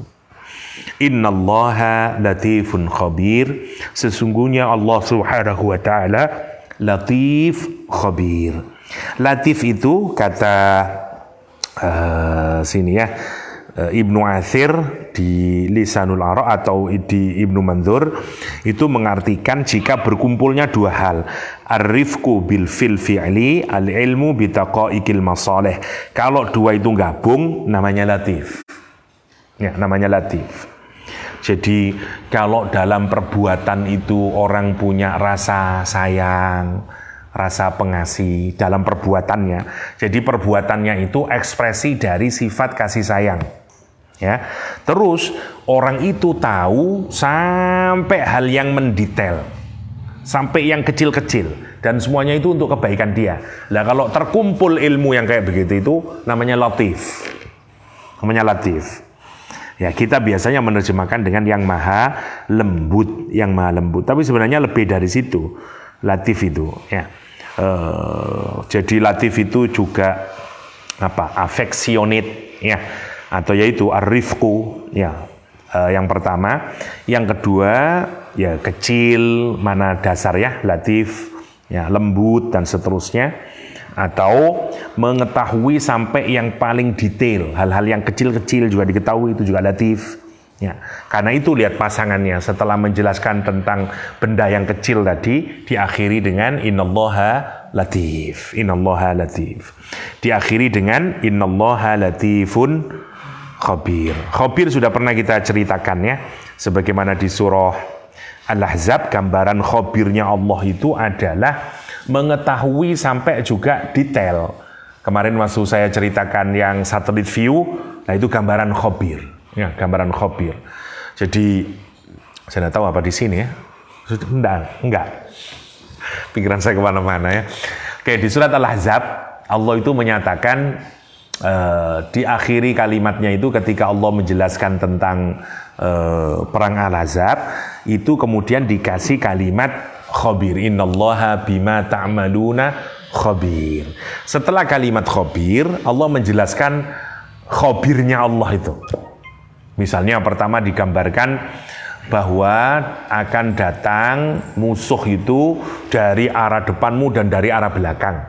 Innallaha latifun khabir. Sesungguhnya Allah Subhanahu wa taala latif khabir. Latif itu kata sini ya, Ibnu Athir di Lisanul Arab atau di Ibnu Mandzur itu mengartikan jika berkumpulnya 2 hal, ar-rifqu bil fil fi'li, al-ilmu bitaqaiqil masalih. Kalau 2 itu gabung namanya latif. Ya, namanya latif. Jadi kalau dalam perbuatan itu orang punya rasa sayang, rasa pengasih dalam perbuatannya. Jadi perbuatannya itu ekspresi dari sifat kasih sayang. Ya. Terus orang itu tahu sampai hal yang mendetail, sampai yang kecil-kecil, dan semuanya itu untuk kebaikan dia. Nah, kalau terkumpul ilmu yang kayak begitu itu namanya latif. Namanya latif. Ya, kita biasanya menerjemahkan dengan yang maha lembut, Tapi sebenarnya lebih dari situ, latif itu. Ya. Jadi latif itu juga affectionate, ya, atau yaitu ar-rifqu, ya. Yang pertama, yang kedua, ya kecil, mana dasar ya, latif, ya lembut dan seterusnya. Atau mengetahui sampai yang paling detail, hal-hal yang kecil-kecil juga diketahui, itu juga latif. Ya, karena itu lihat pasangannya setelah menjelaskan tentang benda yang kecil tadi, diakhiri dengan innallaha latif. Innallaha latif. Diakhiri dengan innallaha latifun khabir. Khabir sudah pernah kita ceritakan ya, sebagaimana di surah Al-Ahzab, gambaran khabirnya Allah itu adalah mengetahui sampai juga detail. Kemarin waktu saya ceritakan yang satelit view, nah itu gambaran khabir, ya, gambaran khabir. Jadi saya tidak tahu apa di sini ya. Enggak. Pikiran saya kemana-mana ya. Oke, di surat Al-Ahzab Allah itu menyatakan diakhiri kalimatnya itu ketika Allah menjelaskan tentang perang Al-Ahzab itu kemudian dikasih kalimat khabir. Innallaha bima ta'maluna khabir. Setelah kalimat khabir, Allah menjelaskan khabirnya Allah itu. Misalnya pertama digambarkan bahwa akan datang musuh itu dari arah depanmu dan dari arah belakang.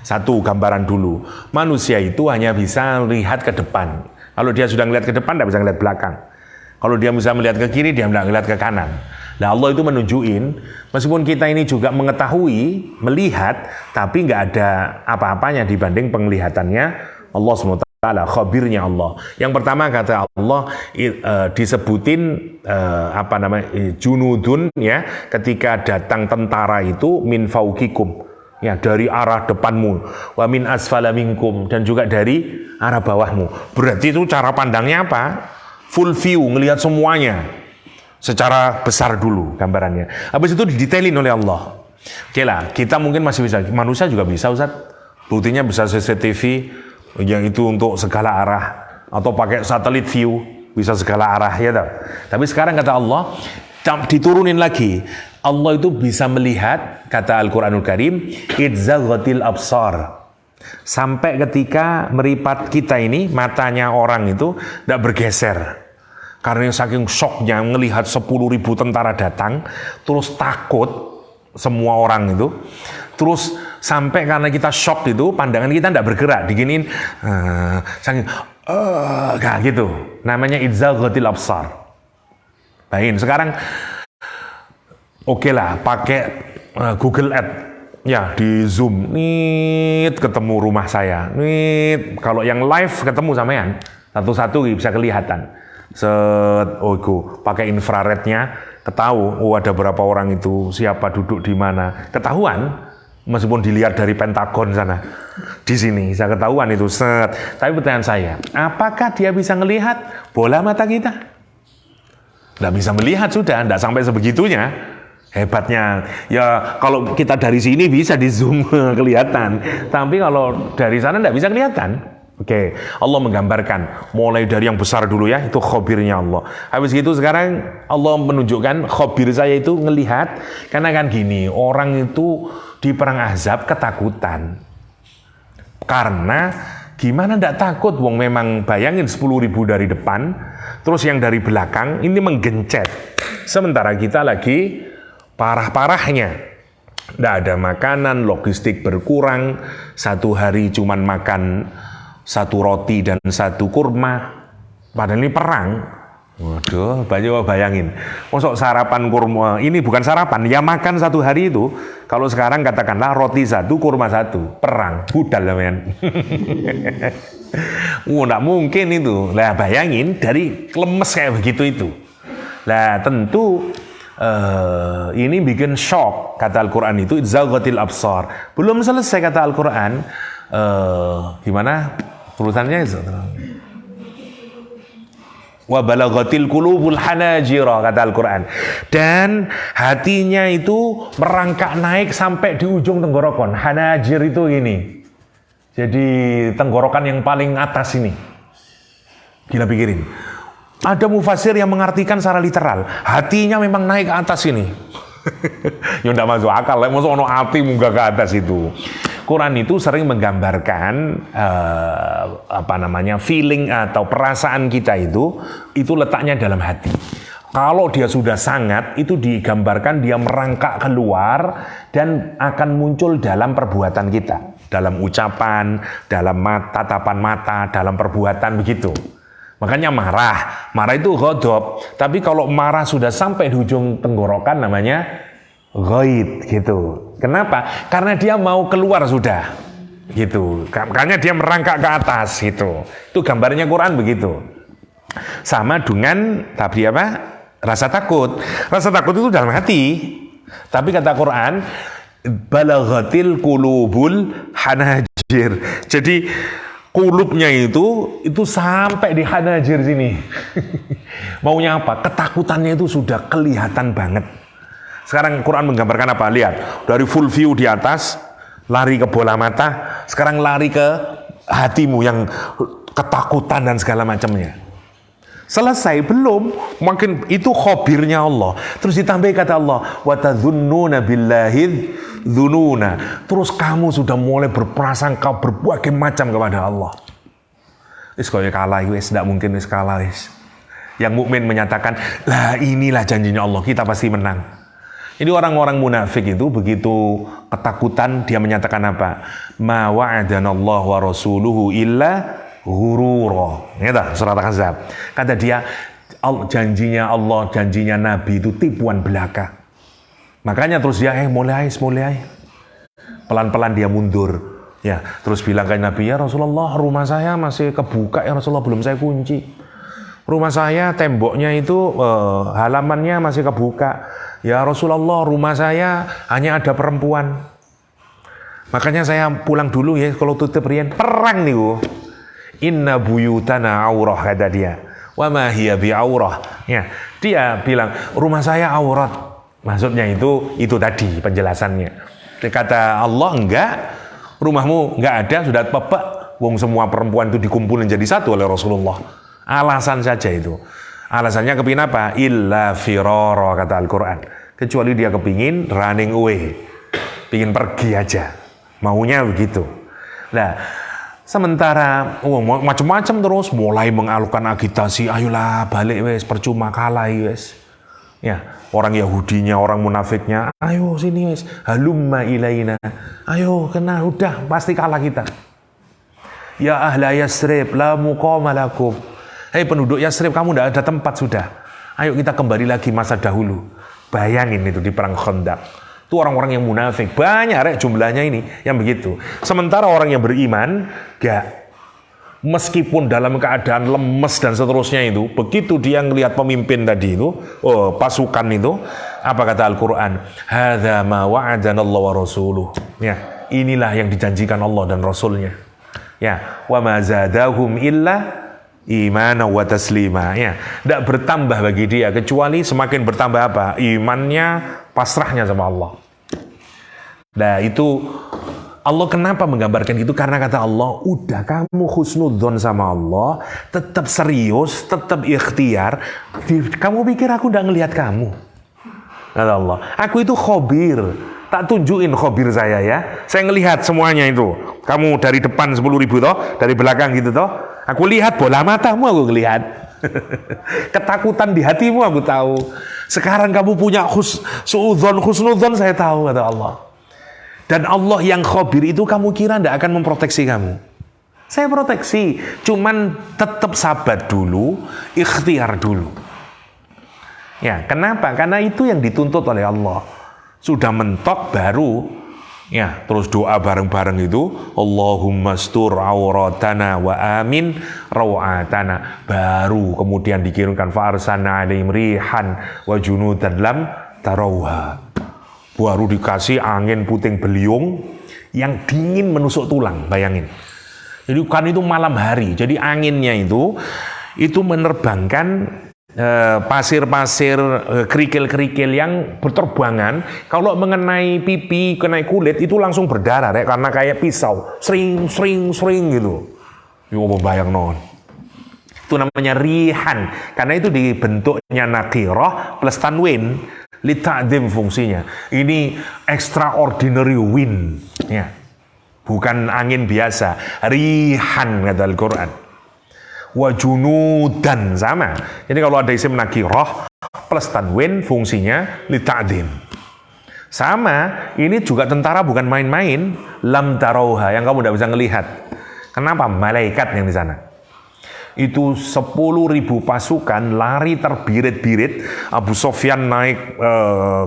Satu gambaran dulu. Manusia itu hanya bisa melihat ke depan. Kalau dia sudah melihat ke depan, tidak bisa melihat belakang. Kalau dia bisa melihat ke kiri, dia tidak melihat ke kanan. Nah Allah itu menunjukin, meskipun kita ini juga mengetahui, melihat, tapi nggak ada apa-apanya dibanding penglihatannya Allah SWT. Khabirnya Allah. Yang pertama kata Allah disebutin junudun ya, ketika datang tentara itu min fauqikum ya, dari arah depanmu, wa min asfala minkum, dan juga dari arah bawahmu. Berarti itu cara pandangnya apa? Full view, ngelihat semuanya secara besar dulu gambarannya. Habis itu didetailin oleh Allah. Oke lah, kita mungkin masih bisa, manusia juga bisa Ustaz. Buktinya bisa CCTV yang itu untuk segala arah, atau pakai satelit view bisa segala arah ya tahu. Tapi sekarang kata Allah diturunin lagi, Allah itu bisa melihat, kata Al-Quranul Karim, idzaghatil absar, sampai ketika meripat kita ini, matanya orang itu tidak bergeser karena saking shocknya melihat 10.000 tentara datang, terus takut semua orang itu, terus sampai karena kita shock itu, pandangan kita tidak bergerak, diginiin, saking, kayak gitu. Namanya idzaghatil absar. Baik, sekarang oke lah, pakai Google Ads, ya di Zoom, nih ketemu rumah saya, nih kalau yang live ketemu sampean, satu-satu bisa kelihatan. Pakai infrarednya, ketahu, ada berapa orang itu, siapa duduk di mana, ketahuan. Meskipun dilihat dari Pentagon sana, di sini bisa ketahuan itu set. Tapi pertanyaan saya, apakah dia bisa melihat bola mata kita? Nggak bisa melihat sudah, nggak sampai sebegitunya. Hebatnya, ya kalau kita dari sini bisa di zoom kelihatan, tapi kalau dari sana nggak bisa kelihatan. Oke, Allah menggambarkan mulai dari yang besar dulu ya, itu khabirnya Allah. Habis itu sekarang Allah menunjukkan khabir saya itu ngelihat, karena kan gini, orang itu di perang Ahzab ketakutan. Karena gimana ndak takut, wong memang bayangin 10.000 dari depan, terus yang dari belakang ini menggencet. Sementara kita lagi parah-parahnya. Ndak ada makanan, logistik berkurang, satu hari cuman makan 1 roti dan 1 kurma. Padahal ini perang. Waduh, banyak bayangin. Masuk sarapan kurma, ini bukan sarapan, ya makan 1 hari itu. Kalau sekarang katakanlah roti 1, kurma 1, perang, budal men. Nggak mungkin itu. Lah bayangin dari lemes kayak begitu itu. Lah tentu ini bikin shock, kata Al-Quran itu idzaghatil absar. Belum selesai kata Al-Quran, gimana tulisannya itu? Wa balaghatil qulubul hanajira, kata Al-Quran, dan hatinya itu merangkak naik sampai di ujung tenggorokan. Hanajir itu ini, jadi tenggorokan yang paling atas ini. Gila pikirin, ada mufasir yang mengartikan secara literal, hatinya memang naik ke atas ini. Ya enggak masuk akal, masuk ono hati munggah ke atas itu. Quran itu sering menggambarkan feeling atau perasaan kita itu letaknya dalam hati. Kalau dia sudah sangat, itu digambarkan dia merangkak keluar dan akan muncul dalam perbuatan kita, dalam ucapan, dalam tatapan mata, dalam perbuatan begitu. Makanya marah itu ghadab. Tapi kalau marah sudah sampai di ujung tenggorokan namanya ghaid gitu. Kenapa? Karena dia mau keluar sudah gitu. Makanya dia merangkak ke atas gitu. Itu gambarnya Quran begitu. Sama dengan tadi apa? Rasa takut. Rasa takut itu dalam hati. Tapi kata Quran, balaghatil qulubul hanajir. Jadi kulubnya itu sampai di hanajir sini. Maunya apa? Ketakutannya itu sudah kelihatan banget. Sekarang Quran menggambarkan apa? Lihat, dari full view di atas, lari ke bola mata, sekarang lari ke hatimu yang ketakutan dan segala macamnya. Selesai belum? Makin itu khabirnya Allah. Terus ditambah kata Allah, wa tadzunnuna billahi dzununa. Terus kamu sudah mulai berprasangka berbagai macam kepada Allah. Wis koyo kalah wis, ndak mungkin wis kalah wis. Yang mukmin menyatakan, "Lah inilah janjinya Allah, kita pasti menang." Ini orang-orang munafik itu begitu ketakutan dia menyatakan apa? Ma wa'adanallahu wa rasuluhu illa ghurura. Gitu, surat Al-Ahzab. Kata dia, janjinya Allah, janjinya Nabi itu tipuan belaka. Makanya terus dia mulai. Pelan-pelan dia mundur. Ya, terus bilang ke Nabi, ya Rasulullah, rumah saya masih kebuka ya Rasulullah, belum saya kunci. Rumah saya temboknya itu halamannya masih kebuka. Ya Rasulullah, rumah saya hanya ada perempuan. Makanya saya pulang dulu ya, kalau tutup rian perang nih. Inna buyutana aurah, kata dia. Wa ma hiya bi aurah. Ya, dia bilang rumah saya aurat. Maksudnya itu tadi penjelasannya. Kata Allah, enggak, rumahmu enggak ada, sudah pepek. Wong semua perempuan itu dikumpulin jadi satu oleh Rasulullah. Alasan saja itu. Alasannya kepingin apa? Illa firara, kata Al-Quran. Kecuali dia kepingin running away. Pingin pergi aja. Maunya begitu. Nah, sementara macam-macam terus mulai mengalukan agitasi, ayolah balik wes, percuma kalah wes. Ya, orang Yahudinya, orang munafiknya, ayo sini wes, halumma ilaina. Ayo kena, udah pasti kalah kita. Ya ahla Yasrib, la muqama lakum. Hei penduduk Yasrib, kamu tidak ada tempat sudah. Ayo kita kembali lagi masa dahulu. Bayangin itu di perang Khandaq. Itu orang-orang yang munafik. Banyak jumlahnya ini yang begitu. Sementara orang yang beriman, gak. Meskipun dalam keadaan lemes dan seterusnya itu, begitu dia ngelihat pemimpin tadi itu, pasukan itu, apa kata Al-Quran? Hadza ma wa'adanallahu wa rasuluh. Ya, inilah yang dijanjikan Allah dan Rasulnya. Ya, wa ma zadahum illa imana wa taslima. Ya, tidak bertambah bagi dia kecuali semakin bertambah apa? Imannya, pasrahnya sama Allah. Nah, itu Allah kenapa menggambarkan itu? Karena kata Allah, udah kamu husnudzon sama Allah, tetap serius, tetap ikhtiar. Kamu pikir aku udah ngelihat kamu? Kata Allah, aku itu khabir. Tak tunjukin khabir saya ya. Saya ngelihat semuanya itu. Kamu dari depan 10.000 toh, dari belakang gitu toh. Aku lihat bola matamu, aku ngelihat. Ketakutan di hatimu aku tahu. Sekarang kamu punya husnudzon saya tahu, kata Allah. Dan Allah yang khabir itu kamu kira tidak akan memproteksi kamu? Saya proteksi, cuman tetap sabar dulu, ikhtiar dulu. Ya, kenapa? Karena itu yang dituntut oleh Allah. Sudah mentok baru, ya, terus doa bareng-bareng itu, Allahumma stur auratana wa amin rawatana. Baru kemudian dikirimkan fa'arsalna alaihim rihan wa junudan lam tarawha. Baru dikasih angin puting beliung yang dingin menusuk tulang, bayangin. Jadi kan itu malam hari, jadi anginnya itu menerbangkan pasir-pasir, kerikil-kerikil yang berterbangan. Kalau mengenai pipi, kenai kulit itu langsung berdarah, karena kayak pisau, sering gitu. Yo bayang non. Itu namanya rihan, karena itu dibentuknya nakirah plus tanwin. Lita'dim fungsinya. Ini extraordinary wind. Ya. Bukan angin biasa. Rihan kata Al-Quran. Wa junudan sama. Jadi kalau ada isim nakirah plus tanwin fungsinya lita'dim. Sama, ini juga tentara bukan main-main. Lam tarauha, yang kamu tidak bisa ngelihat. Kenapa? Malaikat yang di sana. Itu 10.000 pasukan lari terbirit-birit. Abu Sofyan naik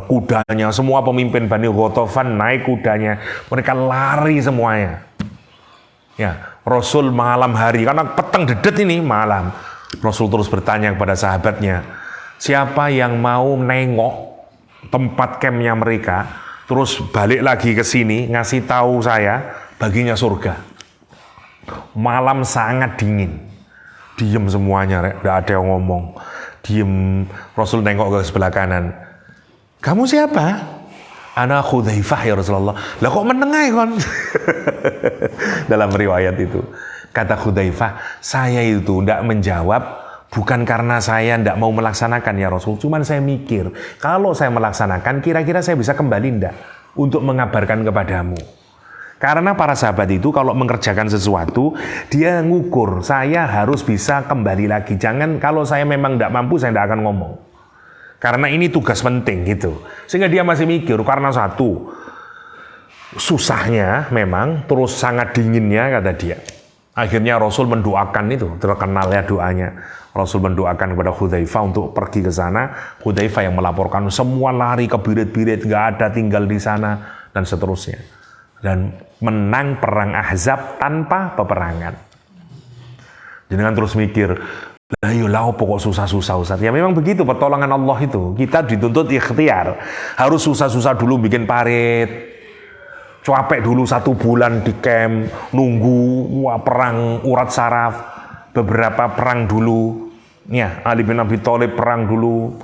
kudanya, semua pemimpin Bani Ghatafan naik kudanya, mereka lari semuanya. Ya, Rasul malam hari, karena petang dedet ini malam. Rasul terus bertanya kepada sahabatnya, siapa yang mau nengok tempat campnya mereka, terus balik lagi ke sini ngasih tahu saya, baginya surga. Malam sangat dingin. Diem semuanya, nggak ada yang ngomong. Diem, Rasul nengok ke sebelah kanan. Kamu siapa? Ana Hudzaifah ya Rasulullah. Lah kok menengai kon? Dalam riwayat itu. Kata Hudzaifah, saya itu tidak menjawab bukan karena saya tidak mau melaksanakan ya Rasul. Cuman saya mikir, kalau saya melaksanakan kira-kira saya bisa kembali tidak untuk mengabarkan kepadamu. Karena para sahabat itu kalau mengerjakan sesuatu, dia ngukur, saya harus bisa kembali lagi. Jangan kalau saya memang tidak mampu, saya tidak akan ngomong. Karena ini tugas penting gitu. Sehingga dia masih mikir, karena satu, susahnya memang, terus sangat dinginnya kata dia. Akhirnya Rasul mendoakan itu, terkenal ya doanya. Rasul mendoakan kepada Hudzaifah untuk pergi ke sana. Hudzaifah yang melaporkan semua lari ke birit-birit, nggak ada tinggal di sana, dan seterusnya. Dan menang perang Ahzab tanpa peperangan. Jangan terus mikir, lah pokok susah-susah Ustaz. Ya memang begitu pertolongan Allah itu. Kita dituntut ikhtiar. Harus susah-susah dulu bikin parit. Capek dulu 1 bulan di camp. Nunggu perang urat saraf. Beberapa perang dulu. Ya, Ali bin Abi Thalib perang dulu.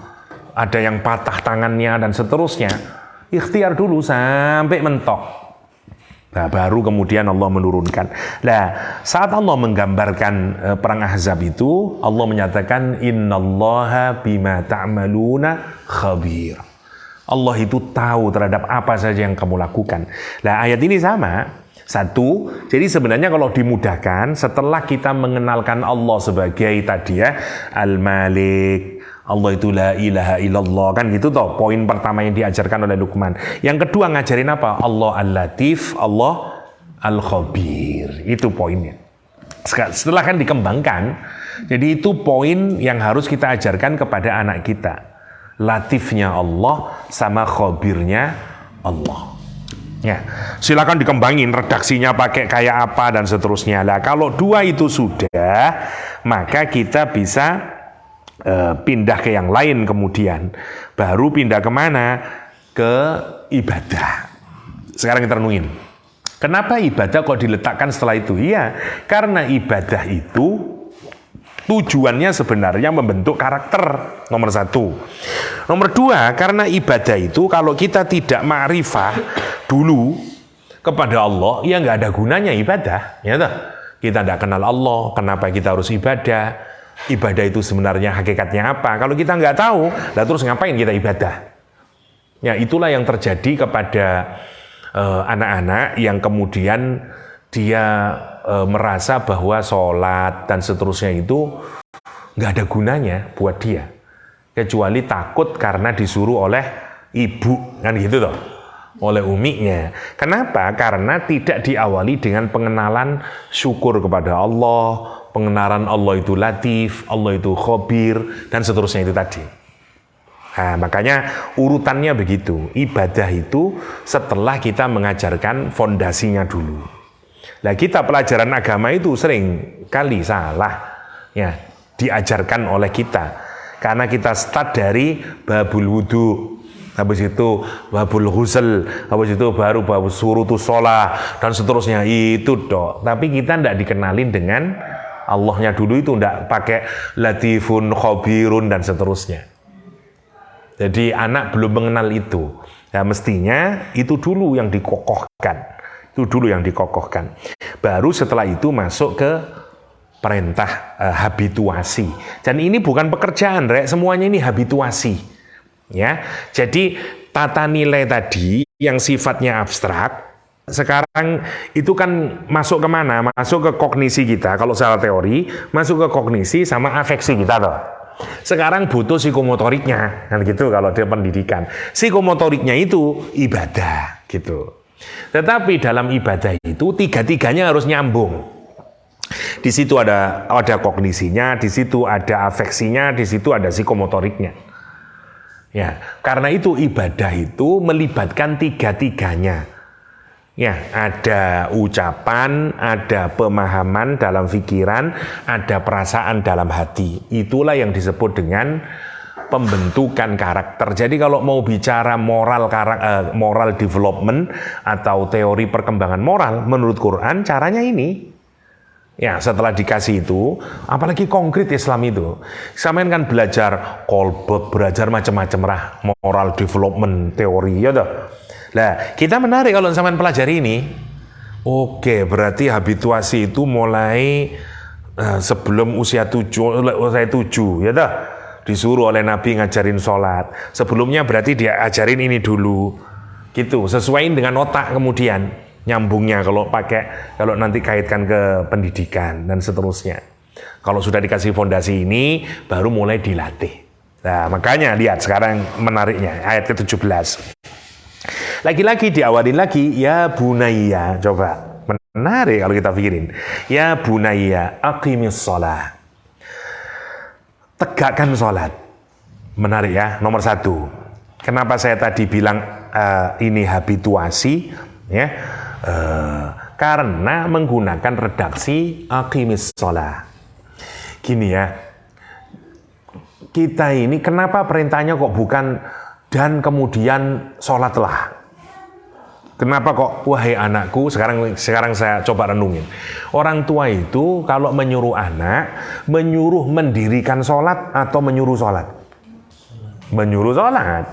Ada yang patah tangannya dan seterusnya. Ikhtiar dulu sampai mentok. Nah, baru kemudian Allah menurunkan. Nah, saat Allah menggambarkan perang Ahzab itu, Allah menyatakan innallaha bima ta'maluna khabir. Allah itu tahu terhadap apa saja yang kamu lakukan. Nah, ayat ini sama. Satu, jadi sebenarnya kalau dimudahkan, setelah kita mengenalkan Allah sebagai tadi ya, Al-Malik, Allah itu la ilaha illallah, kan gitu toh poin pertama yang diajarkan oleh Luqman. Yang kedua ngajarin apa? Allah Al-Latif, Allah Al-Khabir. Itu poinnya. Setelah kan dikembangkan, jadi itu poin yang harus kita ajarkan kepada anak kita. Latifnya Allah sama khabirnya Allah. Ya, silakan dikembangin redaksinya pakai kayak apa dan seterusnya. Lah kalau dua itu sudah, maka kita bisa pindah ke yang lain kemudian. Baru pindah kemana? Ke ibadah. Sekarang kita renungin. Kenapa ibadah kok diletakkan setelah itu? Iya, karena ibadah itu tujuannya sebenarnya membentuk karakter, nomor 1. Nomor 2, karena ibadah itu kalau kita tidak ma'rifah dulu kepada Allah, ya nggak ada gunanya ibadah. Ya toh? Kita tidak kenal Allah, kenapa kita harus ibadah? Ibadah itu sebenarnya hakikatnya apa? Kalau kita nggak tahu, lah terus ngapain kita ibadah? Ya itulah yang terjadi kepada anak-anak yang kemudian dia merasa bahwa sholat dan seterusnya itu nggak ada gunanya buat dia, kecuali takut karena disuruh oleh ibu, kan gitu toh, oleh uminya. Kenapa? Karena tidak diawali dengan pengenalan syukur kepada Allah, pengenalan Allah itu Latif, Allah itu Khabir, dan seterusnya itu tadi. Nah, makanya urutannya begitu. Ibadah itu setelah kita mengajarkan fondasinya dulu. Nah, kita pelajaran agama itu sering kali salah ya diajarkan oleh kita. Karena kita start dari babul wudu, habis itu babul ghusl, habis itu baru babul surutus sholah, dan seterusnya itu dok. Tapi kita tidak dikenalin dengan Allahnya dulu, itu tidak pakai latifun, khabirun, dan seterusnya. Jadi anak belum mengenal itu. Nah, mestinya itu dulu yang dikokohkan. Itu dulu yang dikokohkan. Baru setelah itu masuk ke perintah habituasi. Dan ini bukan pekerjaan, Rek. Semuanya ini habituasi. Ya. Jadi tata nilai tadi yang sifatnya abstrak, sekarang itu kan masuk kemana? Masuk ke kognisi kita. Kalau secara teori, masuk ke kognisi sama afeksi kita toh. Sekarang butuh psikomotoriknya, kan gitu kalau dia pendidikan. Psikomotoriknya itu ibadah, gitu. Tetapi dalam ibadah itu tiga-tiganya harus nyambung. Di situ ada kognisinya, di situ ada afeksinya, di situ ada psikomotoriknya. Ya, karena itu ibadah itu melibatkan tiga-tiganya. Ya, ada ucapan, ada pemahaman dalam pikiran, ada perasaan dalam hati. Itulah yang disebut dengan pembentukan karakter. Jadi kalau mau bicara moral development atau teori perkembangan moral menurut Quran, caranya ini. Ya, setelah dikasih itu, apalagi konkret Islam itu. Sampean kan belajar kolbot, belajar macam-macam lah, moral development, teori, ya toh. Nah, kita menarik kalau sampean pelajari ini. Oke, berarti habituasi itu mulai sebelum usia 7, ya toh. Disuruh oleh Nabi ngajarin sholat. Sebelumnya berarti dia ajarin ini dulu. Gitu, sesuaiin dengan otak kemudian. Nyambungnya kalau nanti kaitkan ke pendidikan dan seterusnya. Kalau sudah dikasih fondasi ini baru mulai dilatih. Nah, makanya lihat sekarang menariknya ayat ke-17. Lagi-lagi diawali lagi ya bunayya, coba. Menarik kalau kita pikirin. Ya bunayya aqimis shalah. Tegakkan sholat. Menarik ya, nomor 1. Kenapa saya tadi bilang ini habituasi ya? Karena menggunakan redaksi aqimis shalah. Gini ya, kita ini kenapa perintahnya kok bukan dan kemudian sholatlah? Kenapa kok wahai anakku? Sekarang saya coba renungin. Orang tua itu kalau menyuruh anak, menyuruh mendirikan sholat atau menyuruh sholat? Menyuruh sholat.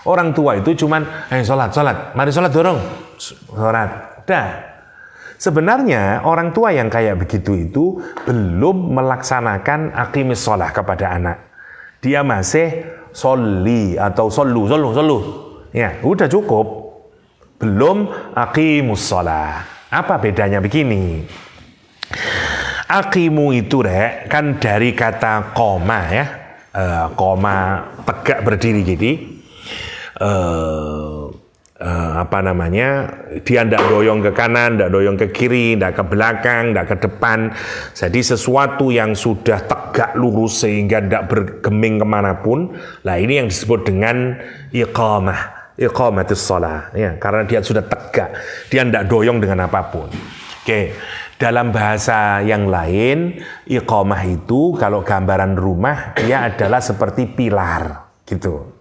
Orang tua itu cuman, sholat, mari sholat dorong, sholat. Dah. Sebenarnya orang tua yang kayak begitu itu belum melaksanakan aqimis shalah kepada anak. Dia masih sholli atau solu. Ya, udah cukup. Belum aqimus shalah. Apa bedanya begini? Aqimu itu kan dari kata koma ya. Koma tegak berdiri gitu. Dia ndak doyong ke kanan, ndak doyong ke kiri, ndak ke belakang, ndak ke depan. Jadi sesuatu yang sudah tegak lurus sehingga ndak bergeming kemanapun. Nah, ini yang disebut dengan iqamatus shalah ya, karena dia sudah tegak, dia ndak doyong dengan apapun. Oke, dalam bahasa yang lain, iqamah itu kalau gambaran rumah dia adalah seperti pilar gitu.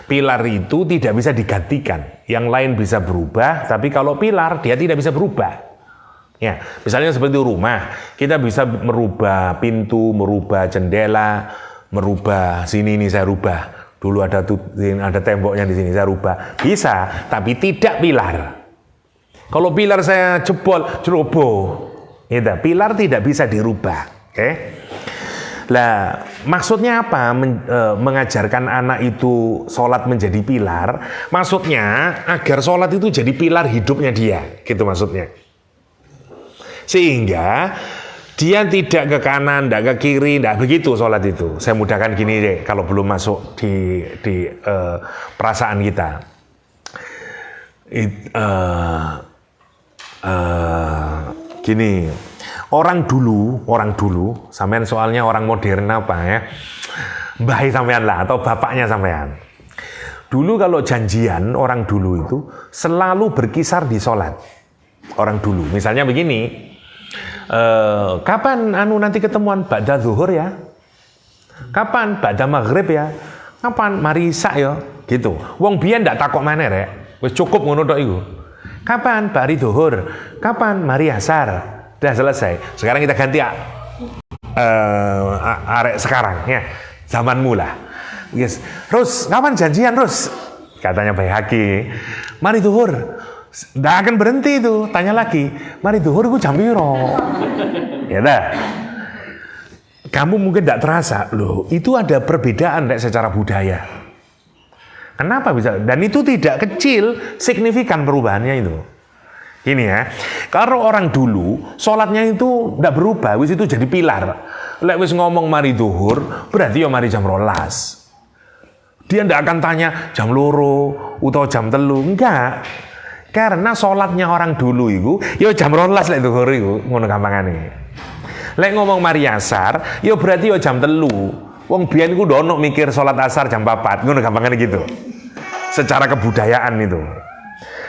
Pilar itu tidak bisa digantikan. Yang lain bisa berubah, tapi kalau pilar dia tidak bisa berubah. Ya, misalnya seperti rumah, kita bisa merubah pintu, merubah jendela, merubah sini ini saya rubah. Dulu ada temboknya di sini saya rubah. Bisa, tapi tidak pilar. Kalau pilar saya ceroboh. Gitu. Pilar tidak bisa dirubah. Oke. Lah, maksudnya apa mengajarkan anak itu sholat menjadi pilar? Maksudnya agar sholat itu jadi pilar hidupnya dia, gitu maksudnya. Sehingga dia tidak ke kanan, tidak ke kiri, tidak begitu sholat itu. Saya mudahkan gini deh, kalau belum masuk di perasaan kita. Gini. Orang dulu, sampean soalnya orang modern apa ya? Mbah sampean lah atau bapaknya sampean. Dulu kalau janjian orang dulu itu selalu berkisar di sholat. Orang dulu, misalnya begini, kapan nanti ketemuan ba'da zuhur ya? Kapan ba'da maghrib ya? Kapan mari isya ya? Gitu. Wong biyen ndak takok maneh rek. Wis cukup ngono tok iku. Kapan bari zuhur? Kapan mari asar? Udah selesai. Sekarang kita ganti arek sekarang ya. Zamanmu lah. Yes. Rus, kapan janjian Rus? Katanya Baihaqi. Mari zuhur. Nggak akan berhenti itu. Tanya lagi. Mari zuhur ku jam piro? Ya dah. Kamu mungkin tidak terasa. Loh, itu ada perbedaan secara budaya. Kenapa bisa? Dan itu tidak kecil, signifikan perubahannya itu. Ini ya, kalau orang dulu sholatnya itu tidak berubah, wis itu jadi pilar. Lek wis ngomong mari zuhur, berarti ya mari jam 12. Dia tidak akan tanya jam loro atau jam telu, enggak. Karena sholatnya orang dulu itu, ya jam 12 lek zuhur itu, ngono gampangane. Lek ngomong mari asar, ya berarti ya jam telu. Wong biyen iku ndono mikir sholat asar jam 4, ngono gampangane gitu. Secara kebudayaan itu.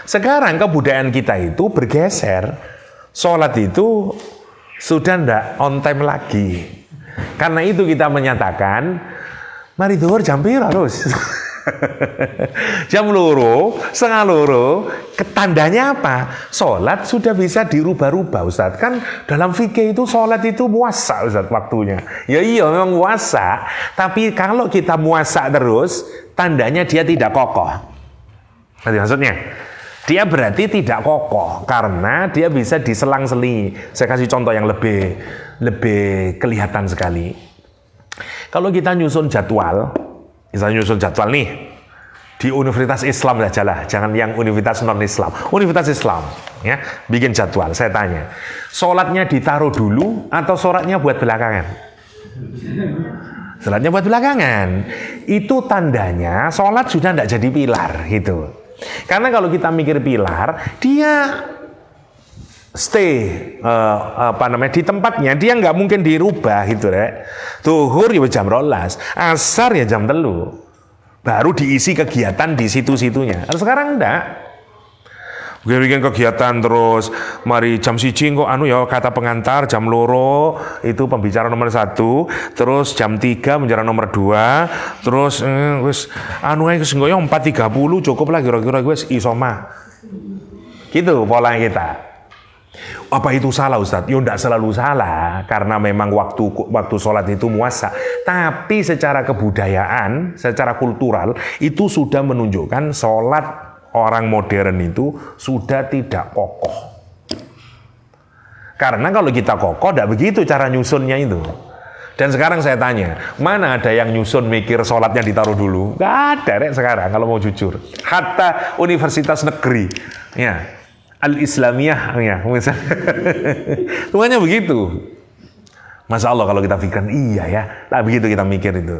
Sekarang kebudayaan kita itu bergeser. Sholat itu sudah ndak on time lagi. Karena itu kita menyatakan mari zuhur jam piro terus. Jam loro, setengah loro, ketandanya apa? Sholat sudah bisa dirubah-rubah, Ustaz. Kan dalam fikih itu sholat itu muasa, Ustaz, waktunya. Ya iya, memang muasa. Tapi kalau kita muasa terus, tandanya dia tidak kokoh. Maksudnya? Dia berarti tidak kokoh, karena dia bisa diselang-selingi. Saya kasih contoh yang lebih kelihatan sekali. Kalau kita nyusun jadwal, misalnya nyusun jadwal nih, di universitas Islam saja lah, jangan yang universitas non-Islam. Universitas Islam, ya, bikin jadwal, saya tanya, sholatnya ditaruh dulu atau sholatnya buat belakangan? Sholatnya buat belakangan. Itu tandanya sholat sudah tidak jadi pilar, gitu. Karena kalau kita mikir pilar, dia stay di tempatnya, dia nggak mungkin dirubah gitu, Rek. Zuhur ya jam 12, asar ya jam 3, baru diisi kegiatan di situ-situnya. Sekarang enggak. Bikin kegiatan terus, mari jam 1 kok kata pengantar, jam 2 itu pembicara nomor 1, terus jam 3 pembicara nomor 2, terus wis 4.30 cukup lah kira-kira wis isoma. Gitu pola kita. Apa itu salah, Ustadz? Ya enggak selalu salah, karena memang waktu sholat itu muasa. Tapi secara kebudayaan, secara kultural, itu sudah menunjukkan sholat orang modern itu sudah tidak kokoh. Karena kalau kita kokoh, tidak begitu cara nyusunnya itu. Dan sekarang saya tanya, mana ada yang nyusun mikir sholatnya ditaruh dulu? Nggak ada, Rek, sekarang kalau mau jujur. Hatta universitas negeri, ya. Al-Islamiyah, ya, misalnya. Semuanya begitu. Masya Allah kalau kita pikirkan, iya ya, nah begitu kita mikir itu.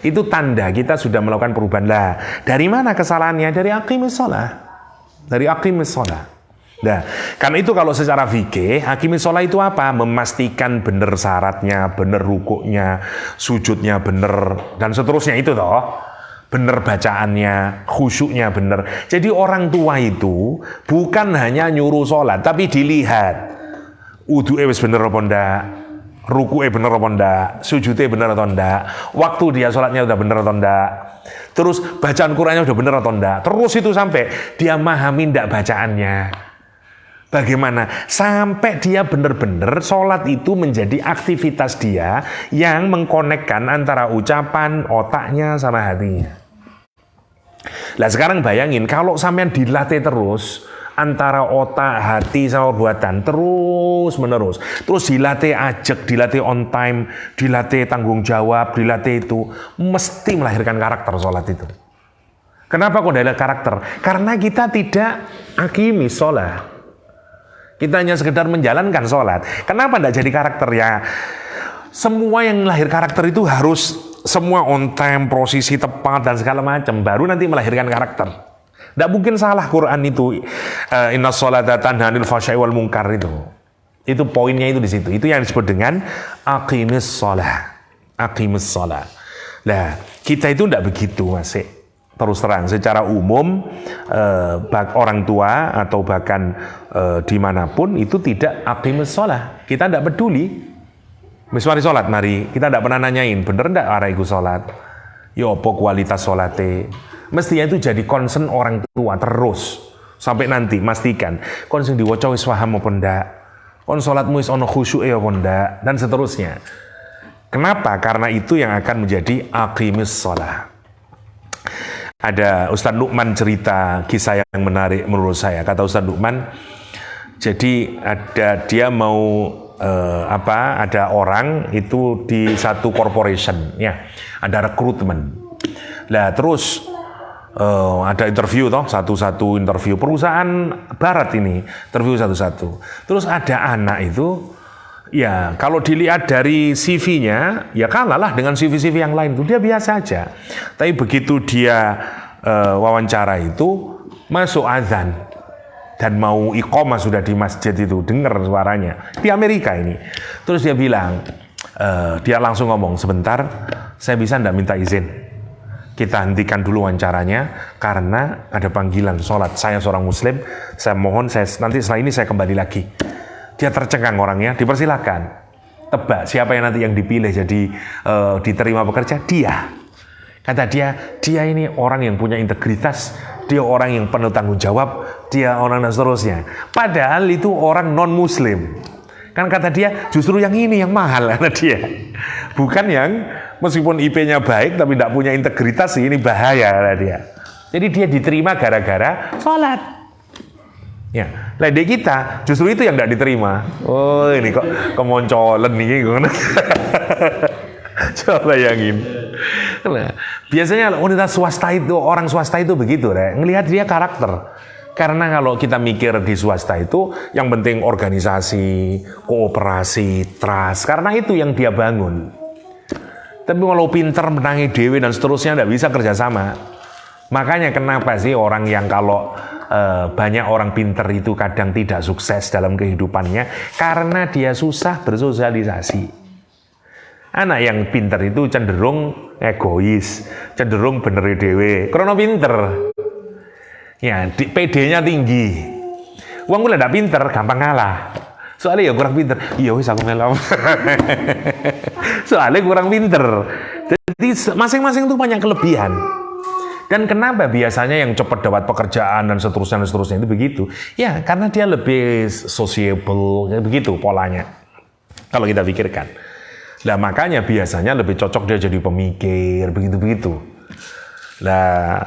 Itu tanda kita sudah melakukan perubahan. Lah, dari mana kesalahannya? Dari aqimis sholah. Dari aqimis sholah. Nah, karena itu kalau secara fikih, aqimis sholah itu apa? Memastikan benar syaratnya, benar rukuknya, sujudnya benar, dan seterusnya itu toh. Bener bacaannya, khusyuknya bener. Jadi orang tua itu bukan hanya nyuruh sholat, tapi dilihat wudu'e wis bener apa ndak, ruku'e bener apa ndak, sujudnya bener atau ndak, waktu dia sholatnya udah bener atau ndak, terus bacaan Qur'annya udah bener atau ndak, terus itu sampai dia memahami ndak bacaannya. Bagaimana? Sampai dia benar-benar sholat itu menjadi aktivitas dia yang mengkonekkan antara ucapan, otaknya, sama hatinya. Nah sekarang bayangin, kalau sampean dilatih terus, antara otak, hati, sama perbuatan, terus menerus. Terus dilatih ajak, dilatih on time, dilatih tanggung jawab, dilatih itu, mesti melahirkan karakter sholat itu. Kenapa kok ada karakter? Karena kita tidak aqimis sholat. Kita hanya sekedar menjalankan sholat. Kenapa tidak jadi karakter ya? Semua yang lahir karakter itu harus semua on time, posisi tepat dan segala macam. Baru nanti melahirkan karakter. Tidak mungkin salah Quran itu. Inna sholata tanha 'anil fahsya'i wal munkar itu. Itu poinnya itu di situ. Itu yang disebut dengan aqimis sholah. Aqimis sholah. Nah, kita itu tidak begitu, Mas. Terus terang, secara umum orang tua atau bahkan dimanapun itu tidak aqimis sholah. Kita tidak peduli. Mari sholat, mari. Kita tidak pernah nanyain, bener tidak araiku sholat? Ya apa kualitas sholatnya? Mestinya itu jadi concern orang tua terus. Sampai nanti, pastikan. Kon sing diwaca wis paham apa ndak? Kon sholatmu wis ono khusyuke apa ndak? Dan seterusnya. Kenapa? Karena itu yang akan menjadi aqimis sholah. Ada Ustadz Nu'man cerita kisah yang menarik menurut saya. Kata Ustadz Nu'man, jadi dia mau ada orang itu di satu corporation, ya, ada rekrutmen. Nah terus ada interview satu-satu interview perusahaan barat ini, interview satu-satu. Terus ada anak itu, ya kalau dilihat dari CV-nya, ya kalah lah dengan CV-CV yang lain itu, dia biasa aja. Tapi begitu dia wawancara itu, masuk azan. Dan mau iqomah sudah di masjid itu, dengar suaranya. Di Amerika ini. Terus dia bilang, dia langsung ngomong, sebentar, saya bisa enggak minta izin? Kita hentikan dulu wawancaranya, karena ada panggilan sholat. Saya seorang muslim, saya mohon, nanti setelah ini saya kembali lagi. Dia tercengang orangnya, dipersilakan. Tebak siapa yang nanti yang dipilih jadi diterima bekerja? Dia. Kata dia ini orang yang punya integritas, dia orang yang penuh tanggung jawab, dia orang dan seterusnya. Padahal itu orang non-muslim. Kan kata dia justru yang ini yang mahal, kata dia. Bukan yang meskipun IP-nya baik tapi tidak punya integritas, ini bahaya, kata dia. Jadi dia diterima gara-gara sholat. Ya, lede kita justru itu yang tidak diterima. Oh, ini kok kemoncolen nih. Coba bayangin. Nah, biasanya universitas swasta itu, orang swasta itu begitu, ngelihat dia karakter. Karena kalau kita mikir di swasta itu, yang penting organisasi, kooperasi, trust. Karena itu yang dia bangun. Tapi kalau pinter menangi dewe dan seterusnya, tidak bisa kerjasama. Makanya kenapa sih orang yang kalau banyak orang pinter itu kadang tidak sukses dalam kehidupannya? Karena dia susah bersosialisasi. Anak yang pinter itu cenderung egois, cenderung bener dewe, karena pinter. Ya, PD-nya tinggi. Uang gue tidak pinter, gampang ngalah. Soalnya ya kurang pinter. Iya wis aku melu. Soalnya kurang pinter. Jadi masing-masing itu banyak kelebihan. Dan kenapa biasanya yang cepat dapat pekerjaan dan seterusnya itu begitu? Ya, karena dia lebih sociable, begitu polanya. Kalau kita pikirkan. Nah, makanya biasanya lebih cocok dia jadi pemikir, begitu-begitu. Nah,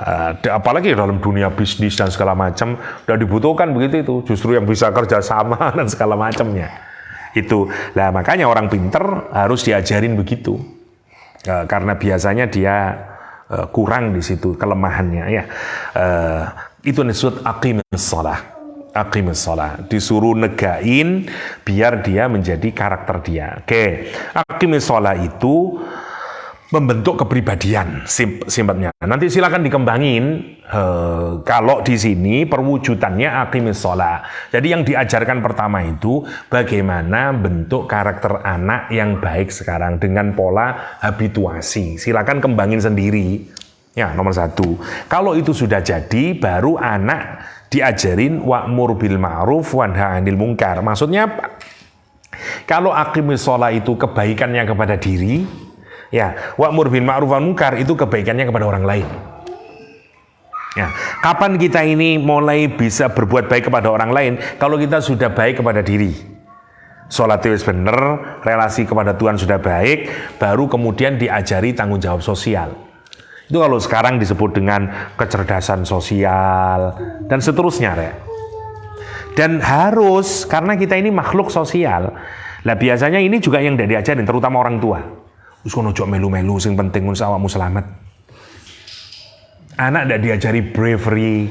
apalagi dalam dunia bisnis dan segala macam, udah dibutuhkan begitu itu. Justru yang bisa kerja sama dan segala macamnya. Itu. Nah, makanya orang pinter harus diajarin begitu. Karena biasanya dia kurang di situ kelemahannya. Ya. Itu disebut aqimus shalah. Aqimus shalah, disuruh negain biar dia menjadi karakter dia. Oke, aqimus shalah itu membentuk kepribadian simpelnya. Nanti silakan dikembangin. Kalau di sini perwujudannya aqimus shalah. Jadi yang diajarkan pertama itu bagaimana bentuk karakter anak yang baik sekarang dengan pola habituasi. Silakan kembangin sendiri. Ya, nomor 1. Kalau itu sudah jadi, baru anak diajarin wa'mur bil ma'ruf wanha 'anil munkar. Maksudnya apa? Kalau aqimus shalah itu kebaikannya kepada diri, ya, wa'mur bil ma'ruf wanha 'anil munkar itu kebaikannya kepada orang lain. Ya, kapan kita ini mulai bisa berbuat baik kepada orang lain? Kalau kita sudah baik kepada diri. Sholat itu benar, relasi kepada Tuhan sudah baik, baru kemudian diajari tanggung jawab sosial. Itu kalau sekarang disebut dengan kecerdasan sosial dan seterusnya, Dan harus, karena kita ini makhluk sosial. Lah biasanya ini juga yang tidak diajarin, terutama orang tua. Wis kono ojo melu-melu, sing penting mun awakmu selamat. Anak tidak diajari bravery,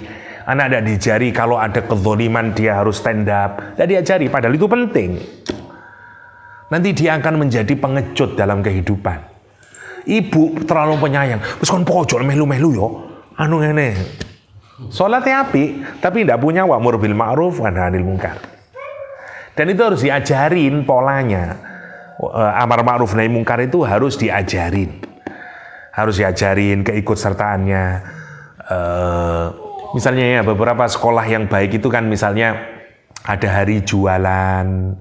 anak tidak diajari kalau ada kezaliman dia harus stand up. Tidak diajari, padahal itu penting. Nanti dia akan menjadi pengecut dalam kehidupan. Ibu terlalu penyayang, terus kon pojok melu-melu yo, anu ngene. Salatnya apik, tapi tidak punya wa'mur bil ma'ruf wanha 'anil munkar. Dan itu harus diajarin polanya. Amar ma'ruf nahi munkar itu harus diajarin. Harus diajarin keikutsertaannya. Misalnya ya beberapa sekolah yang baik itu kan misalnya ada hari jualan.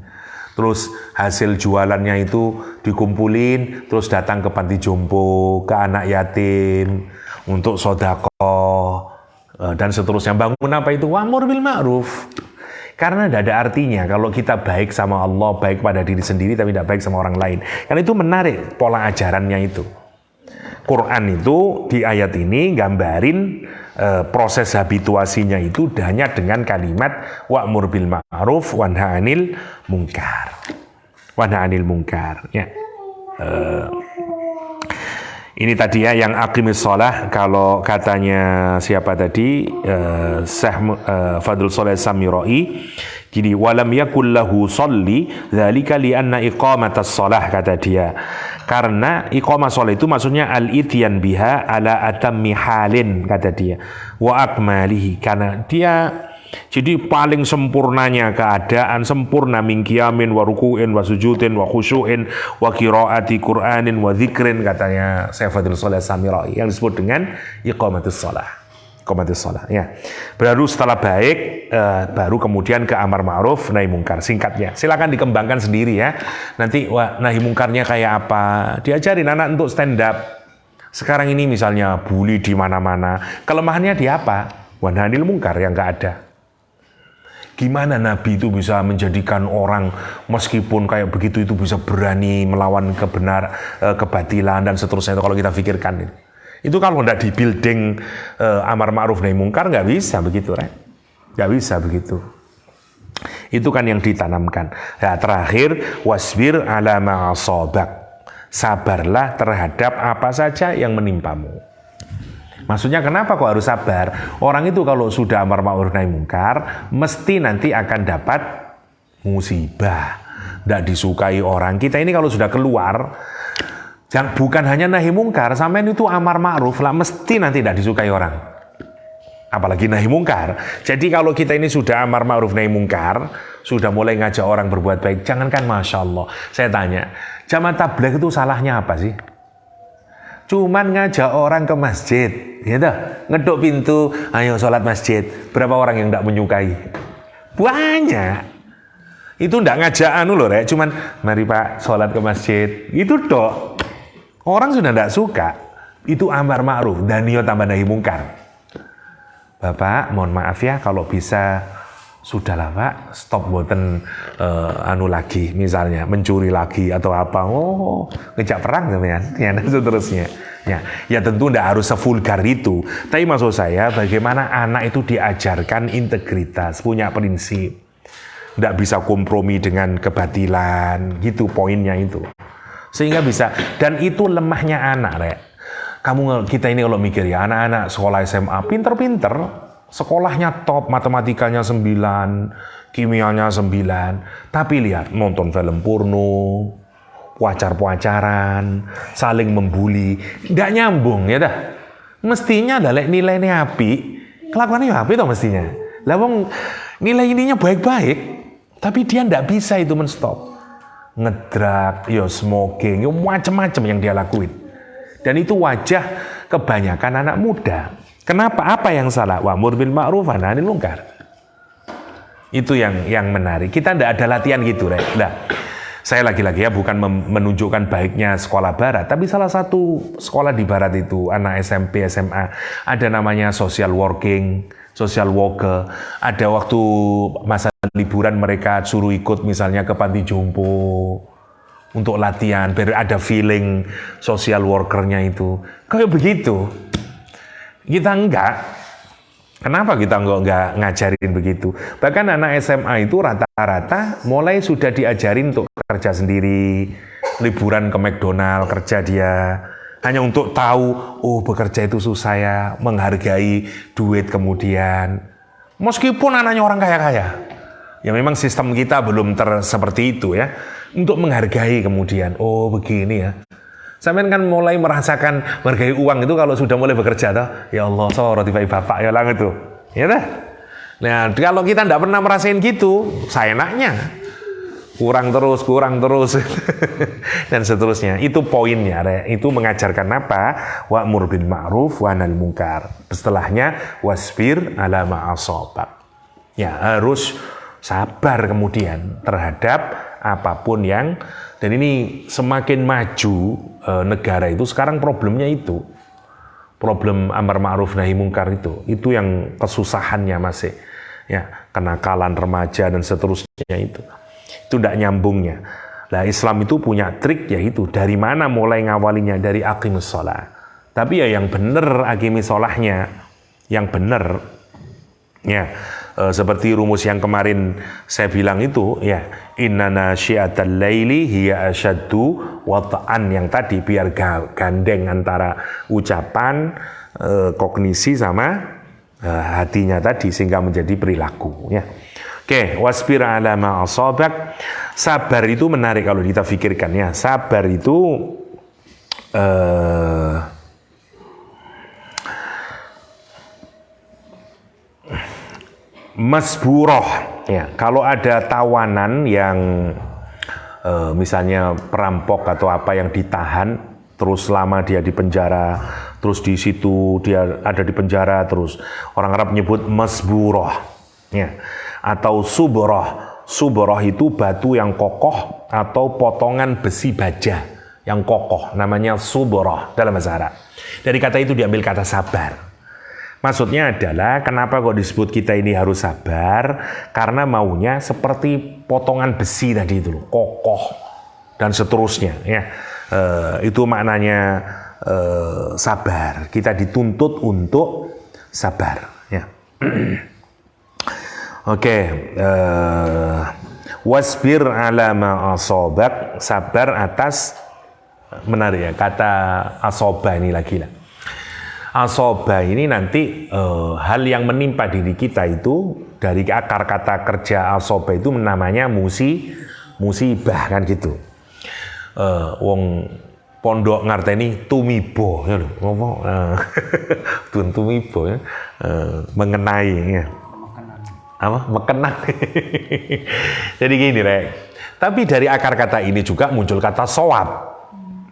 Terus hasil jualannya itu dikumpulin, terus datang ke panti jompo, ke anak yatim, untuk sedekah, dan seterusnya. Bangun apa itu? Wa'mur bil ma'ruf. Karena tidak ada artinya kalau kita baik sama Allah, baik pada diri sendiri, tapi tidak baik sama orang lain. Karena itu menarik pola ajarannya itu. Quran itu di ayat ini gambarin proses habituasinya itu hanya dengan kalimat wa'mur bil ma'ruf wanha 'anil munkar. Wanha 'anil munkar. Ya. Ini tadi ya yang aqimis shalah, kalau katanya siapa tadi Syekh Fadl Shalih Samirai, jadi walam yakul lahu sholli dzalika li anna iqamatas shalah, kata dia. Karena iqamah shalah itu maksudnya al-ityan biha ala atammi halin, kata dia. Wa akmalihi, karena dia jadi paling sempurnanya keadaan, sempurna min qiyamin wa ruku'in wa sujudin wa khusyu'in wa qiraati Qur'anin wa dzikrin, katanya Syekh Fadl Shalih Samirai, yang disebut dengan iqamatus shalah. Iqamatus shalah, ya. Baru setelah baik baru kemudian ke amar ma'ruf nahi mungkar. Singkatnya, silakan dikembangkan sendiri ya. Nanti nahi mungkarnya kayak apa? Diajarin anak untuk stand up. Sekarang ini misalnya bully di mana-mana, kelemahannya di apa? Wa nahy anil munkar yang nggak ada. Gimana Nabi itu bisa menjadikan orang meskipun kayak begitu itu bisa berani melawan kebatilan dan seterusnya, itu kalau kita pikirkan itu kalau nggak di building amar ma'ruf nahi munkar nggak bisa begitu, nggak bisa begitu. Itu kan yang ditanamkan. Nah, terakhir wasbir ala ma'asabak. Sabarlah terhadap apa saja yang menimpamu. Maksudnya kenapa kok harus sabar? Orang itu kalau sudah amar ma'ruf nahi munkar, mesti nanti akan dapat musibah. Tidak disukai orang. Kita ini kalau sudah keluar, bukan hanya nahi munkar, sampean itu amar ma'ruf lah, mesti nanti tidak disukai orang. Apalagi nahi munkar. Jadi kalau kita ini sudah amar ma'ruf nahi munkar, sudah mulai ngajak orang berbuat baik, jangankan Masya Allah. Saya tanya, jamaah tabligh itu salahnya apa sih? Cuman ngajak orang ke masjid, gitu, ngedok pintu, ayo sholat masjid. Berapa orang yang tidak menyukai? Banyak. Itu tidak ngajak loh, cuman mari Pak sholat ke masjid. Itu dok. Orang sudah tidak suka. Itu amar ma'ruf dan niat tambah nahi munkar. Bapak, mohon maaf ya kalau bisa sudahlah Pak, stop boten lagi, misalnya mencuri lagi atau apa, ngejak perang teman ya, dan seterusnya. Ya tentu tidak harus sevulgar itu, tapi maksud saya bagaimana anak itu diajarkan integritas, punya prinsip, tidak bisa kompromi dengan kebatilan, gitu poinnya itu, sehingga bisa, dan itu lemahnya anak, kita ini kalau mikir ya, anak-anak sekolah SMA pinter-pinter, sekolahnya top, matematikanya 9, kimianya 9. Tapi lihat, nonton film porno, pacar-pacaran, saling membuli. Nggak nyambung ya dah. Mestinya adalah nilainya api, kelakuannya api toh mestinya. Lah wong nilai ininya baik-baik, tapi dia nggak bisa itu menstop. Ngedrak, smoking, macam-macam yang dia lakuin. Dan itu wajah kebanyakan anak muda. Kenapa? Apa yang salah? Wa'mur bil ma'ruf wa nahy anil munkar. Itu yang menarik. Kita tidak ada latihan gitu, Nah, saya lagi-lagi ya bukan menunjukkan baiknya sekolah barat, tapi salah satu sekolah di barat itu anak SMP, SMA ada namanya social working, social worker. Ada waktu masa liburan mereka suruh ikut misalnya ke panti jompo untuk latihan, biar ada feeling social workernya itu. Kayak begitu. Kita enggak. Kenapa kita enggak ngajarin begitu? Bahkan anak SMA itu rata-rata mulai sudah diajarin untuk kerja sendiri, liburan ke McDonald, kerja dia. Hanya untuk tahu, bekerja itu susah ya, menghargai duit kemudian. Meskipun anaknya orang kaya-kaya. Ya memang sistem kita belum seperti itu ya. Untuk menghargai kemudian, begini ya. Sampean kan mulai merasakan menghargai uang itu kalau sudah mulai bekerja toh. Ya Allah, sorot tiba bapak ya lang itu. Ya dah. Nah, kalau kita tidak pernah merasain gitu, saya enaknya kurang terus dan seterusnya. Itu poinnya, itu mengajarkan apa? Wa'mur bil ma'ruf wa nahy anil munkar. Setelahnya wasbir ala ma'asabak. Ya, harus sabar kemudian terhadap apapun yang, dan ini semakin maju negara itu sekarang problemnya itu, problem amar ma'ruf nahi munkar itu yang kesusahannya masih ya, kenakalan remaja dan seterusnya itu tidak nyambungnya. Nah, Islam itu punya trik, yaitu dari mana mulai ngawalinya, dari aqimus shalah. Tapi ya yang benar aqimis sholahnya, yang benar ya. Seperti rumus yang kemarin saya bilang itu ya, inna nasyiatal laili hiya asyaddu wata'an, yang tadi biar gandeng antara ucapan, kognisi sama hatinya tadi sehingga menjadi perilaku ya. Oke, wasbir ala ma asabak. Sabar itu menarik kalau kita pikirkan ya. Sabar itu masburoh ya, kalau ada tawanan yang misalnya perampok atau apa yang ditahan terus lama dia di penjara, terus di situ dia ada di penjara terus, orang Arab menyebut masburoh ya, atau subroh. Subroh itu batu yang kokoh atau potongan besi baja yang kokoh, namanya suburah dalam bahasa Arab. Dari kata itu diambil kata sabar. Maksudnya adalah kenapa kok disebut kita ini harus sabar? Karena maunya seperti potongan besi tadi itu loh, kokoh dan seterusnya. Ya, itu maknanya sabar. Kita dituntut untuk sabar. Ya. Oke. Wasbir ala ma asabak, sabar atas, menarik ya kata asoba ini lagi lah. Asoba ini nanti hal yang menimpa diri kita itu dari akar kata kerja asoba itu namanya musibah kan gitu. Wong pondok ngarteni tumibo ya lho. Ngomong tumibo ya. Mengenai ya. Apa? Mekenang. Jadi gini, Rek. Tapi dari akar kata ini juga muncul kata sowab.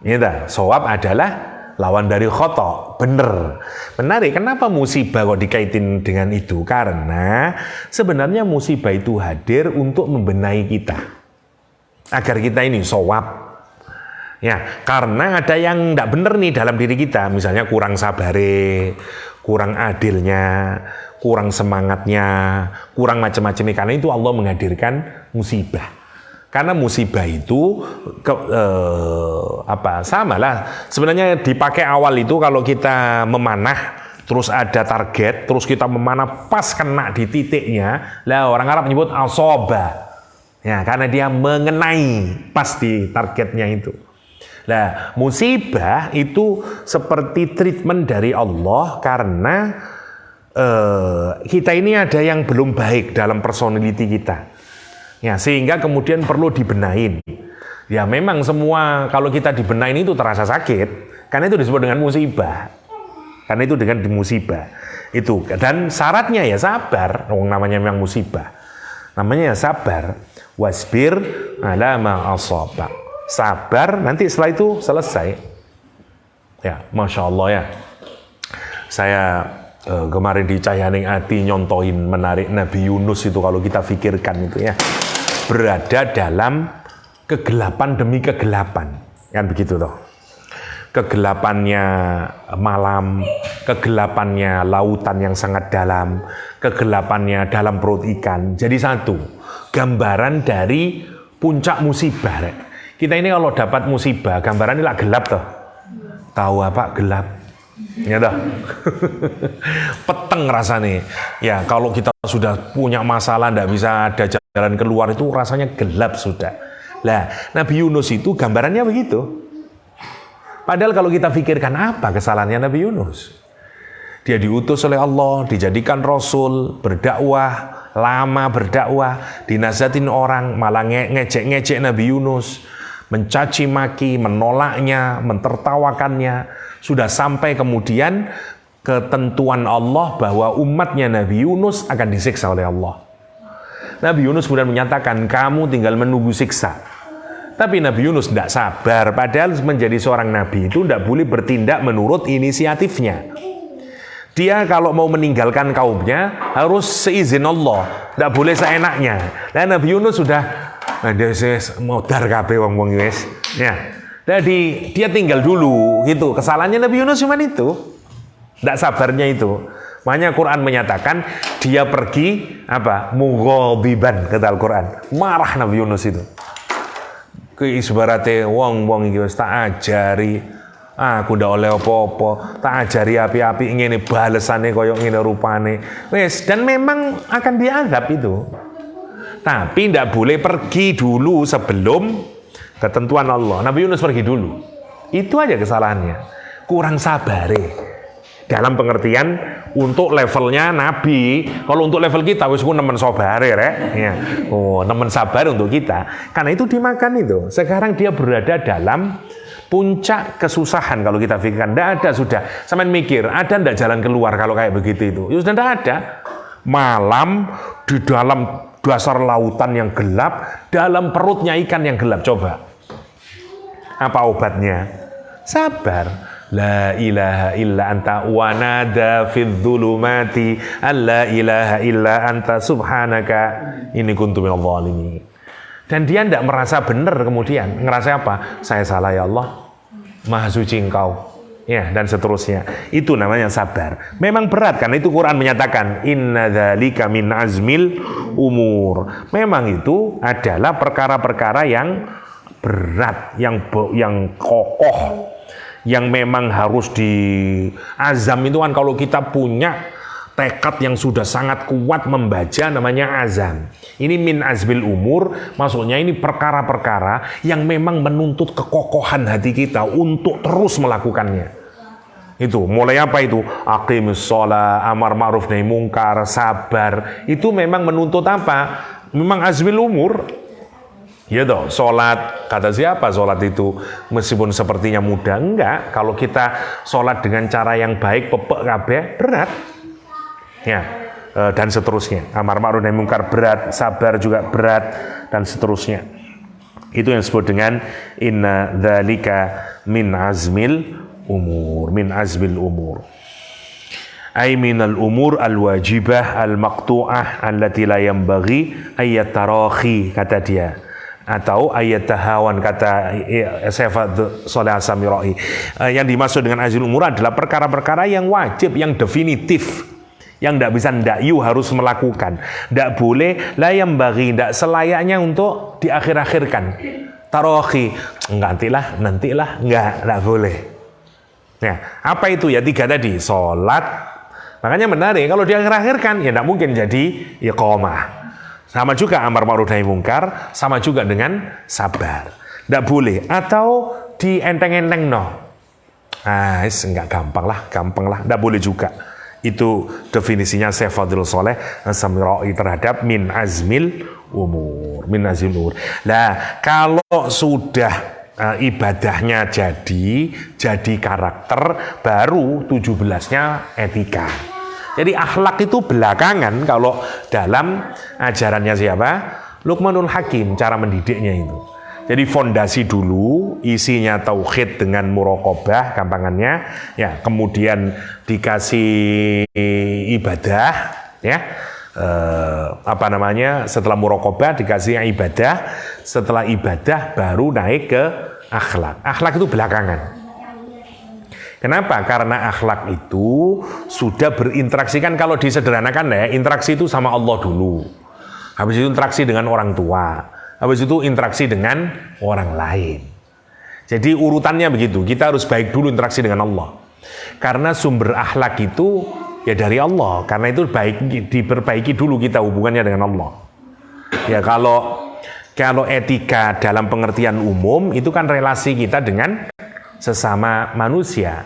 Ya, sowab adalah lawan dari khoto, bener. Menarik, kenapa musibah kok dikaitin dengan itu? Karena sebenarnya musibah itu hadir untuk membenahi kita. Agar kita ini sowab. Ya, karena ada yang tidak benar nih dalam diri kita. Misalnya kurang sabare, kurang adilnya, kurang semangatnya, kurang macam-macam. Karena itu Allah menghadirkan musibah. Karena musibah itu sama lah. Sebenarnya dipakai awal itu kalau kita memanah, terus ada target, terus kita memanah pas kena di titiknya, lah orang Arab menyebut asoba. Ya, karena dia mengenai pas di targetnya itu. Nah, musibah itu seperti treatment dari Allah karena kita ini ada yang belum baik dalam personality kita. Ya, sehingga kemudian perlu dibenahin. Ya memang semua kalau kita dibenahin itu terasa sakit, karena itu disebut dengan musibah. Karena itu dengan musibah. Itu dan syaratnya ya sabar, namanya memang musibah. Namanya ya sabar. Wasbir ala ma asabak. Sabar, nanti setelah itu selesai. Ya, Masya Allah ya. Saya kemarin di Cahyaning Ati nyontohin menarik Nabi Yunus itu kalau kita pikirkan itu ya. Berada dalam kegelapan demi kegelapan, kan begitu toh. Kegelapannya malam, kegelapannya lautan yang sangat dalam, kegelapannya dalam perut ikan. Jadi satu, gambaran dari puncak musibah. Kita ini kalau dapat musibah, gambaran ini lah gelap toh. Tahu apa gelap? Ya dah. Peteng rasanya. Ya kalau kita sudah punya masalah, tidak bisa ada jalan keluar, itu rasanya gelap sudah. Lah, Nabi Yunus itu gambarannya begitu. Padahal kalau kita pikirkan apa kesalahannya Nabi Yunus? Dia diutus oleh Allah, dijadikan rasul, berdakwah, lama berdakwah, dinasehatin orang, malah ngejek-ngejek Nabi Yunus, mencaci maki, menolaknya, mentertawakannya, sudah sampai kemudian ketentuan Allah bahwa umatnya Nabi Yunus akan disiksa oleh Allah. Nabi Yunus kemudian menyatakan, kamu tinggal menunggu siksa. Tapi Nabi Yunus tidak sabar, padahal menjadi seorang Nabi itu tidak boleh bertindak menurut inisiatifnya. Dia kalau mau meninggalkan kaumnya, harus seizin Allah, tidak boleh seenaknya. Dan Nabi Yunus sudah, modar kabeh wong-wong wis. Ya. Jadi dia tinggal dulu, gitu. Kesalahannya Nabi Yunus cuma itu. Tidak sabarnya itu. Makanya Quran menyatakan dia pergi mughadiban, kata Al-Quran. Marah Nabi Yunus itu. Ibaratnya wong-wong iki wis tak ajari, aku ndak oleh apa-apa, tak ajari api-api ngene balesane koyo ngene rupane. Wis, dan memang akan dianggap itu. Tapi ndak boleh pergi dulu sebelum ketentuan Allah. Nabi Yunus pergi dulu. Itu aja kesalahannya. Kurang sabare. Dalam pengertian untuk levelnya Nabi. Kalau untuk level kita wis ku nemen sabare rek. Ya. Oh, nemen sabar untuk kita. Karena itu dimakan itu. Sekarang dia berada dalam puncak kesusahan kalau kita pikirkan. Tidak ada sudah. Sampean mikir, ada ndak jalan keluar kalau kayak begitu itu? Ya sudah tidak ada. Malam di dalam dasar lautan yang gelap, dalam perutnya ikan yang gelap. Coba. Apa obatnya? Sabar. La ilaha illa anta wa nada fidh dhulumati alla ilaha illa anta subhanaka inni kuntu minadh dhalimin. Dan dia tidak merasa benar kemudian. Ngerasa apa? Saya salah ya Allah. Maha suci Engkau. Ya, dan seterusnya. Itu namanya sabar. Memang berat, karena itu Quran menyatakan inna dzalika min azmil umur. Memang itu adalah perkara-perkara yang berat, yang kokoh, yang memang harus azam. Itu kan kalau kita punya tekad yang sudah sangat kuat membaca, namanya azam. Ini min azmil umur, maksudnya ini perkara-perkara yang memang menuntut kekokohan hati kita untuk terus melakukannya. Itu mulai apa itu? Aqimus sholat, amar ma'ruf nahi mungkar, sabar. Itu memang menuntut apa? Memang azmil umur. Ya toh, sholat, kata siapa sholat itu meskipun sepertinya mudah? Enggak, kalau kita sholat dengan cara yang baik, pepek kabeh, berat. Ya, dan seterusnya. Amar ma'ruf nahi mungkar berat, sabar juga berat, dan seterusnya. Itu yang disebut dengan inna dzalika min azmil umur, min azmil umur. Ay minal umur al-wajibah al-maqtu'ah allati la yanbaghi ayat tarakhi, kata dia, atau ayat tahawan, kata Syekh Shalih Al-Samirai. Yang dimaksud dengan azmil umur adalah perkara-perkara yang wajib, yang definitif, yang tidak bisa ndakyu harus melakukan, tidak boleh la yanbaghi, tidak selayaknya untuk diakhir-akhirkan. Tarakhi, nantilah, enggak boleh. Nah, apa itu? Ya 3 tadi, sholat. Makanya menarik, kalau diakhir-akhirkan, ya tidak mungkin jadi iqamah. Sama juga amar ma'ruf nahi mungkar, sama juga dengan sabar. Tidak boleh, atau dienteng-enteng no. Enggak gampang lah, tidak boleh juga. Itu definisinya Syekh Fadil Shalih Al-Samirai terhadap min azmil umur. Min azmil umur. Nah, kalau sudah ibadahnya jadi karakter, baru 17-nya etika. Jadi akhlak itu belakangan kalau dalam ajarannya siapa? Luqmanul Hakim, cara mendidiknya itu. Jadi fondasi dulu, isinya tauhid dengan muraqabah, gampangannya, ya, kemudian dikasih ibadah, ya. Setelah muraqabah dikasih ibadah, setelah ibadah baru naik ke akhlak. Akhlak itu belakangan. Kenapa? Karena akhlak itu sudah berinteraksi, kan kalau disederhanakan ya, interaksi itu sama Allah dulu. Habis itu interaksi dengan orang tua. Habis itu interaksi dengan orang lain. Jadi urutannya begitu. Kita harus baik dulu interaksi dengan Allah. Karena sumber akhlak itu ya dari Allah. Karena itu diperbaiki dulu kita hubungannya dengan Allah. Ya kalau etika dalam pengertian umum itu kan relasi kita dengan sesama manusia.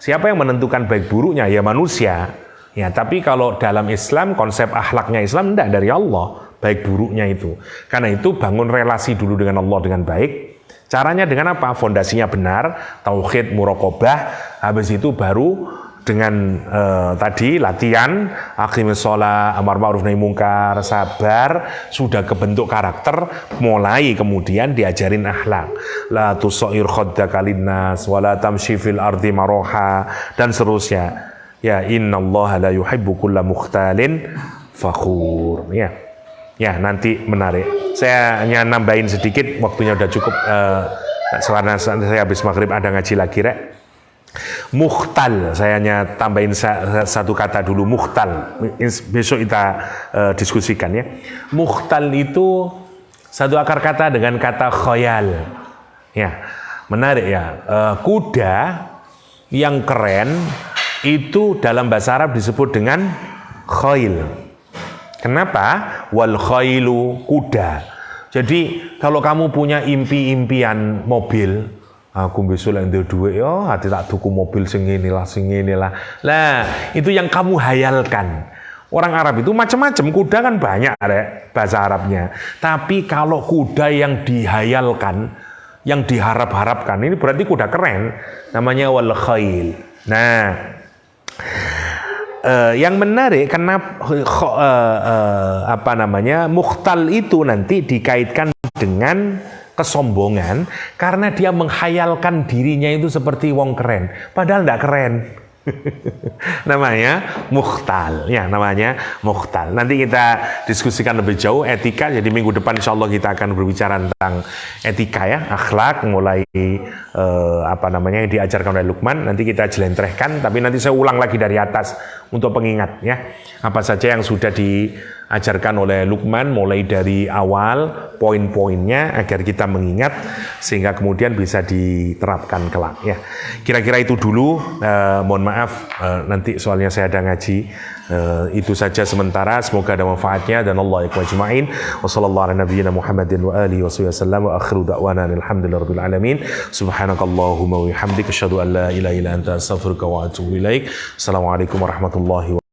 Siapa yang menentukan baik buruknya? Ya manusia. Ya, tapi kalau dalam Islam, konsep akhlaknya Islam tidak dari Allah, baik buruknya itu. Karena itu bangun relasi dulu dengan Allah dengan baik. Caranya dengan apa? Fondasinya benar, tauhid, muraqabah. Habis itu baru dengan tadi latihan, aqimus sholat, amar ma'ruf nahi mungkar, sabar, sudah kebentuk karakter, mulai kemudian diajarin akhlak. La tusair khaddaka linnas wa la tamshi fil ardi maroha, dan seterusnya. Ya, innallaha la yuhibbu kulla mukhtalin fakhur. Ya, nanti menarik. Saya hanya nambahin sedikit, waktunya udah cukup. Karena saya habis maghrib ada ngaji lagi, rek. Mukhtal, saya hanya tambahin satu kata dulu, mukhtal. Besok kita diskusikan ya. Mukhtal itu satu akar kata dengan kata khoyal. Ya, menarik ya. Kuda yang keren itu dalam bahasa Arab disebut dengan khoil. Kenapa? Wal khailu, kuda. Jadi kalau kamu punya impian mobil, aku besok yang duit, hati tak tuku mobil sing inilah. Lah, itu yang kamu hayalkan. Orang Arab itu macam-macam, kuda kan banyak, bahasa Arabnya. Tapi kalau kuda yang dihayalkan, yang diharap-harapkan, ini berarti kuda keren. Namanya wal khail. Nah, yang menarik kenapa mukhtal itu nanti dikaitkan dengan kesombongan karena dia menghayalkan dirinya itu seperti wong keren, padahal tidak keren. Namanya mukhtal, ya namanya mukhtal. Nanti kita diskusikan lebih jauh etika. Jadi minggu depan insya Allah kita akan berbicara tentang etika ya, akhlak, mulai yang diajarkan oleh Luqman. Nanti kita jelentrehkan, tapi nanti saya ulang lagi dari atas untuk pengingat ya. Apa saja yang sudah diajarkan oleh Luqman mulai dari awal poin-poinnya agar kita mengingat sehingga kemudian bisa diterapkan kelak ya. Kira-kira itu dulu. Mohon maaf nanti soalnya saya ada ngaji. Itu saja sementara, semoga ada manfaatnya dan Allah ikhwan ajma'in. Wassallallahu ala nabiyyina Muhammadin wa alihi wasallam wa akhiru da'wana alhamdulillahirabbil alamin. Subhanakallahumma wa bihamdika asyhadu an la ilaha illa anta astaghfiruka wa atubu ilaik. Assalamualaikum warahmatullahi wabarakatuh.